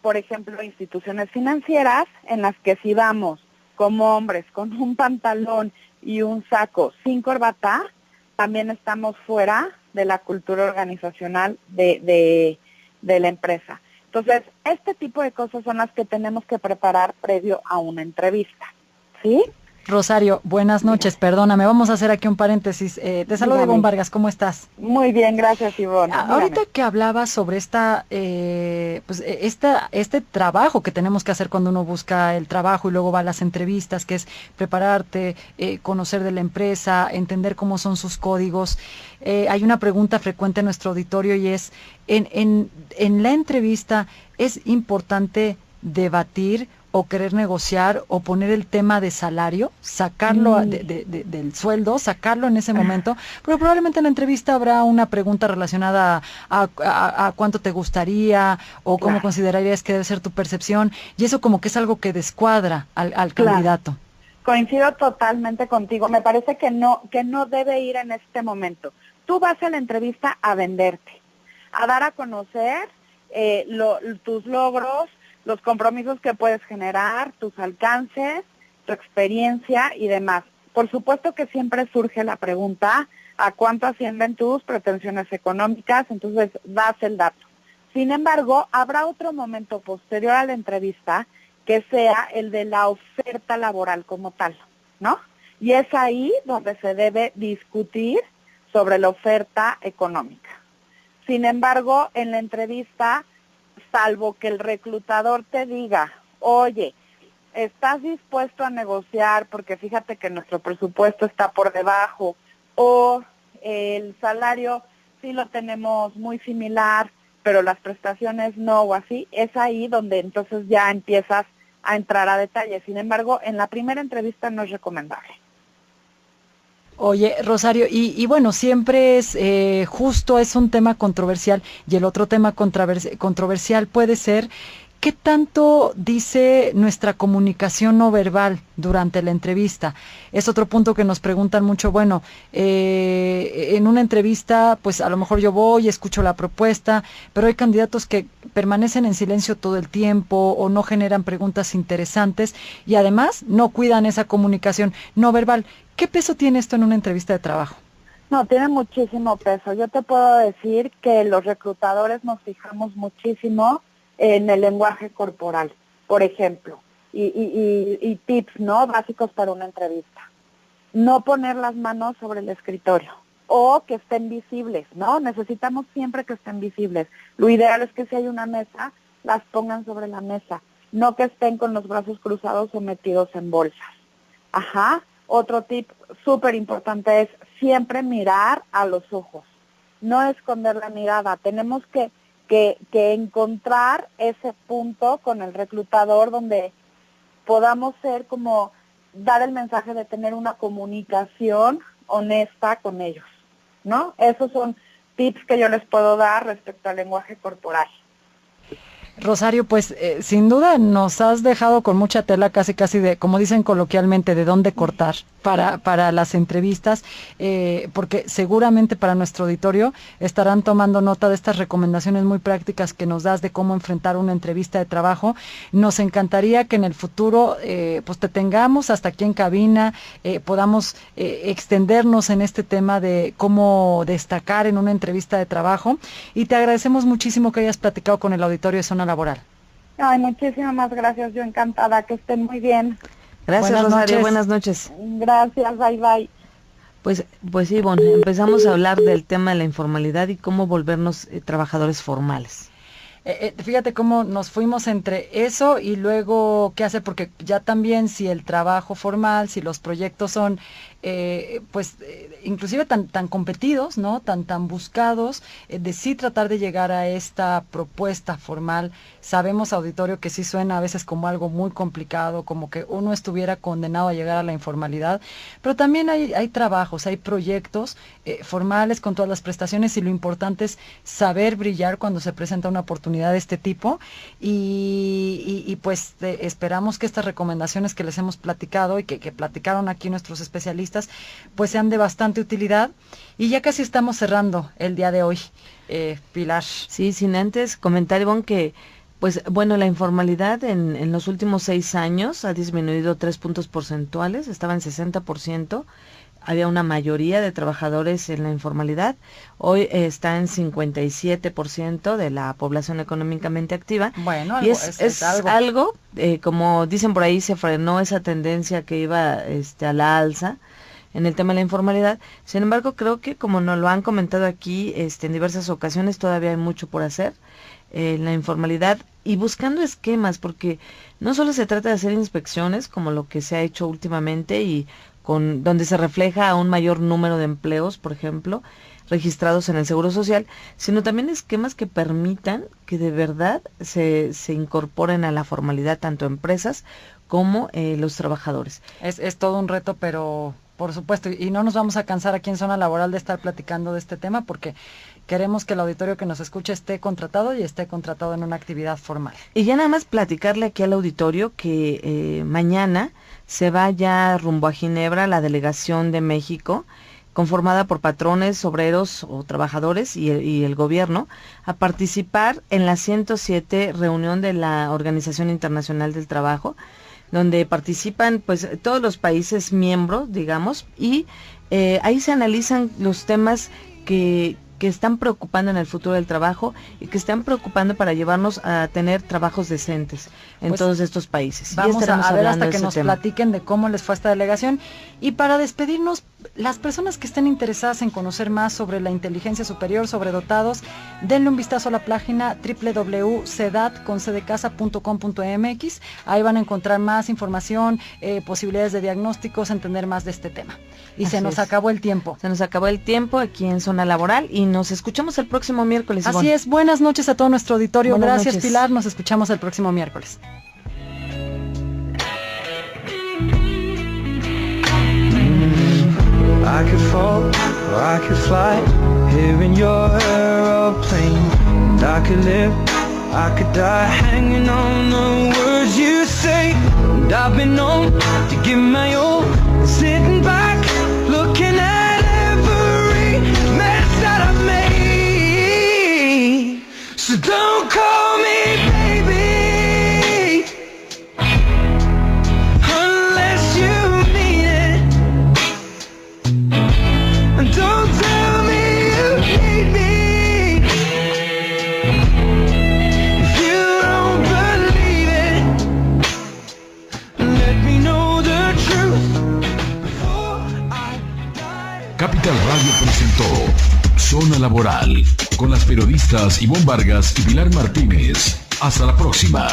por ejemplo, instituciones financieras en las que si vamos como hombres con un pantalón y un saco sin corbata, también estamos fuera de la cultura organizacional de la empresa. Entonces, este tipo de cosas son las que tenemos que preparar previo a una entrevista, ¿sí? Rosario, buenas noches, perdóname, vamos a hacer aquí un paréntesis. Te saludo, Ivonne Vargas, ¿cómo estás? Muy bien, gracias, Ivonne. Ahorita que hablabas sobre este trabajo que tenemos que hacer cuando uno busca el trabajo y luego va a las entrevistas, que es prepararte, conocer de la empresa, entender cómo son sus códigos. Hay una pregunta frecuente en nuestro auditorio y es, en la entrevista, ¿es importante debatir o querer negociar o poner el tema de salario, sacarlo del sueldo, sacarlo en ese momento? Pero probablemente en la entrevista habrá una pregunta relacionada a cuánto te gustaría o cómo considerarías que debe ser tu percepción, y eso como que es algo que descuadra al candidato. Coincido totalmente contigo, me parece que no debe ir en este momento. Tú vas a la entrevista a venderte, a dar a conocer tus logros, los compromisos que puedes generar, tus alcances, tu experiencia y demás. Por supuesto que siempre surge la pregunta, ¿a cuánto ascienden tus pretensiones económicas? Entonces das el dato. Sin embargo, habrá otro momento posterior a la entrevista que sea el de la oferta laboral como tal, ¿no? Y es ahí donde se debe discutir sobre la oferta económica. Sin embargo, en la entrevista, salvo que el reclutador te diga, oye, ¿estás dispuesto a negociar porque fíjate que nuestro presupuesto está por debajo? O el salario sí lo tenemos muy similar, pero las prestaciones no o así, es ahí donde entonces ya empiezas a entrar a detalle. Sin embargo, en la primera entrevista no es recomendable. Oye, Rosario, y bueno, siempre es justo, es un tema controversial, y el otro tema controversial puede ser ¿qué tanto dice nuestra comunicación no verbal durante la entrevista? Es otro punto que nos preguntan mucho. Bueno, en una entrevista, pues a lo mejor yo voy, escucho la propuesta, pero hay candidatos que permanecen en silencio todo el tiempo o no generan preguntas interesantes y además no cuidan esa comunicación no verbal. ¿Qué peso tiene esto en una entrevista de trabajo? No, tiene muchísimo peso. Yo te puedo decir que los reclutadores nos fijamos muchísimo en el lenguaje corporal, por ejemplo, y tips, ¿no?, básicos para una entrevista. No poner las manos sobre el escritorio o que estén visibles, ¿no? Necesitamos siempre que estén visibles. Lo ideal es que si hay una mesa, las pongan sobre la mesa, no que estén con los brazos cruzados o metidos en bolsas. Ajá. Otro tip súper importante es siempre mirar a los ojos, no esconder la mirada. Tenemos que encontrar ese punto con el reclutador donde podamos ser como dar el mensaje de tener una comunicación honesta con ellos, ¿no? Esos son tips que yo les puedo dar respecto al lenguaje corporal. Rosario, pues sin duda nos has dejado con mucha tela, casi de, como dicen coloquialmente, de dónde cortar para las entrevistas, porque seguramente para nuestro auditorio estarán tomando nota de estas recomendaciones muy prácticas que nos das de cómo enfrentar una entrevista de trabajo. Nos encantaría que en el futuro pues te tengamos hasta aquí en cabina, podamos extendernos en este tema de cómo destacar en una entrevista de trabajo, y te agradecemos muchísimo que hayas platicado con el auditorio de Zona Laboral. Ay, muchísimas gracias, yo encantada, que estén muy bien. Gracias, buenas Rosario, noches. Buenas noches. Gracias, bye. Pues sí, bueno, empezamos a hablar del tema de la informalidad y cómo volvernos trabajadores formales. Fíjate cómo nos fuimos entre eso y luego qué hacer, porque ya también si el trabajo formal, si los proyectos son inclusive tan competidos, ¿no? Tan buscados, de sí tratar de llegar a esta propuesta formal. Sabemos, auditorio, que sí suena a veces como algo muy complicado, como que uno estuviera condenado a llegar a la informalidad, pero también hay trabajos, hay proyectos formales con todas las prestaciones, y lo importante es saber brillar cuando se presenta una oportunidad de este tipo, y pues esperamos que estas recomendaciones que les hemos platicado y que platicaron aquí nuestros especialistas pues sean de bastante utilidad. Y ya casi estamos cerrando el día de hoy, Pilar. Sí, sin antes comentar, Ivonne, que pues bueno, la informalidad en los últimos 6 años ha disminuido 3 puntos porcentuales, estaba en 60%, había una mayoría de trabajadores en la informalidad, hoy está en 57% de la población económicamente activa. Bueno, y es algo como dicen por ahí, se frenó esa tendencia que iba a la alza en el tema de la informalidad. Sin embargo, creo que como nos lo han comentado aquí en diversas ocasiones, todavía hay mucho por hacer en la informalidad y buscando esquemas, porque no solo se trata de hacer inspecciones como lo que se ha hecho últimamente y donde se refleja un mayor número de empleos, por ejemplo, registrados en el Seguro Social, sino también esquemas que permitan que de verdad se incorporen a la formalidad tanto empresas como los trabajadores. Es todo un reto, pero por supuesto, y no nos vamos a cansar aquí en Zona Laboral de estar platicando de este tema, porque queremos que el auditorio que nos escuche esté contratado y esté contratado en una actividad formal. Y ya nada más platicarle aquí al auditorio que mañana se va ya rumbo a Ginebra la delegación de México, conformada por patrones, obreros o trabajadores y el gobierno, a participar en la 107 reunión de la Organización Internacional del Trabajo, donde participan pues todos los países miembros, digamos, y ahí se analizan los temas que están preocupando en el futuro del trabajo y que están preocupando para llevarnos a tener trabajos decentes en todos estos países. Vamos a ver hasta que nos platiquen de cómo les fue esta delegación. Y para despedirnos, las personas que estén interesadas en conocer más sobre la inteligencia superior, sobre dotados, denle un vistazo a la página www.cedat.com.mx. Ahí van a encontrar más información, posibilidades de diagnósticos, entender más de este tema. Y Así se nos es. acabó el tiempo. Se nos acabó el tiempo aquí en Zona Laboral y nos escuchamos el próximo miércoles. Así Ivonne. es, buenas noches a todo nuestro auditorio. Buenas Gracias, noches. Pilar, nos escuchamos el próximo miércoles. I could fall or I could fly here in your aeroplane. And I could live, I could die hanging on the words you say. And I've been known to give my all, sitting back, looking at every mess that I've made. So don't call me baby unless you mean it. And don't tell me you need me if you don't believe it. Let me know the truth before I die. Capital Radio presentó Zona Laboral con las periodistas Ivonne Vargas y Pilar Martínez. Hasta la próxima.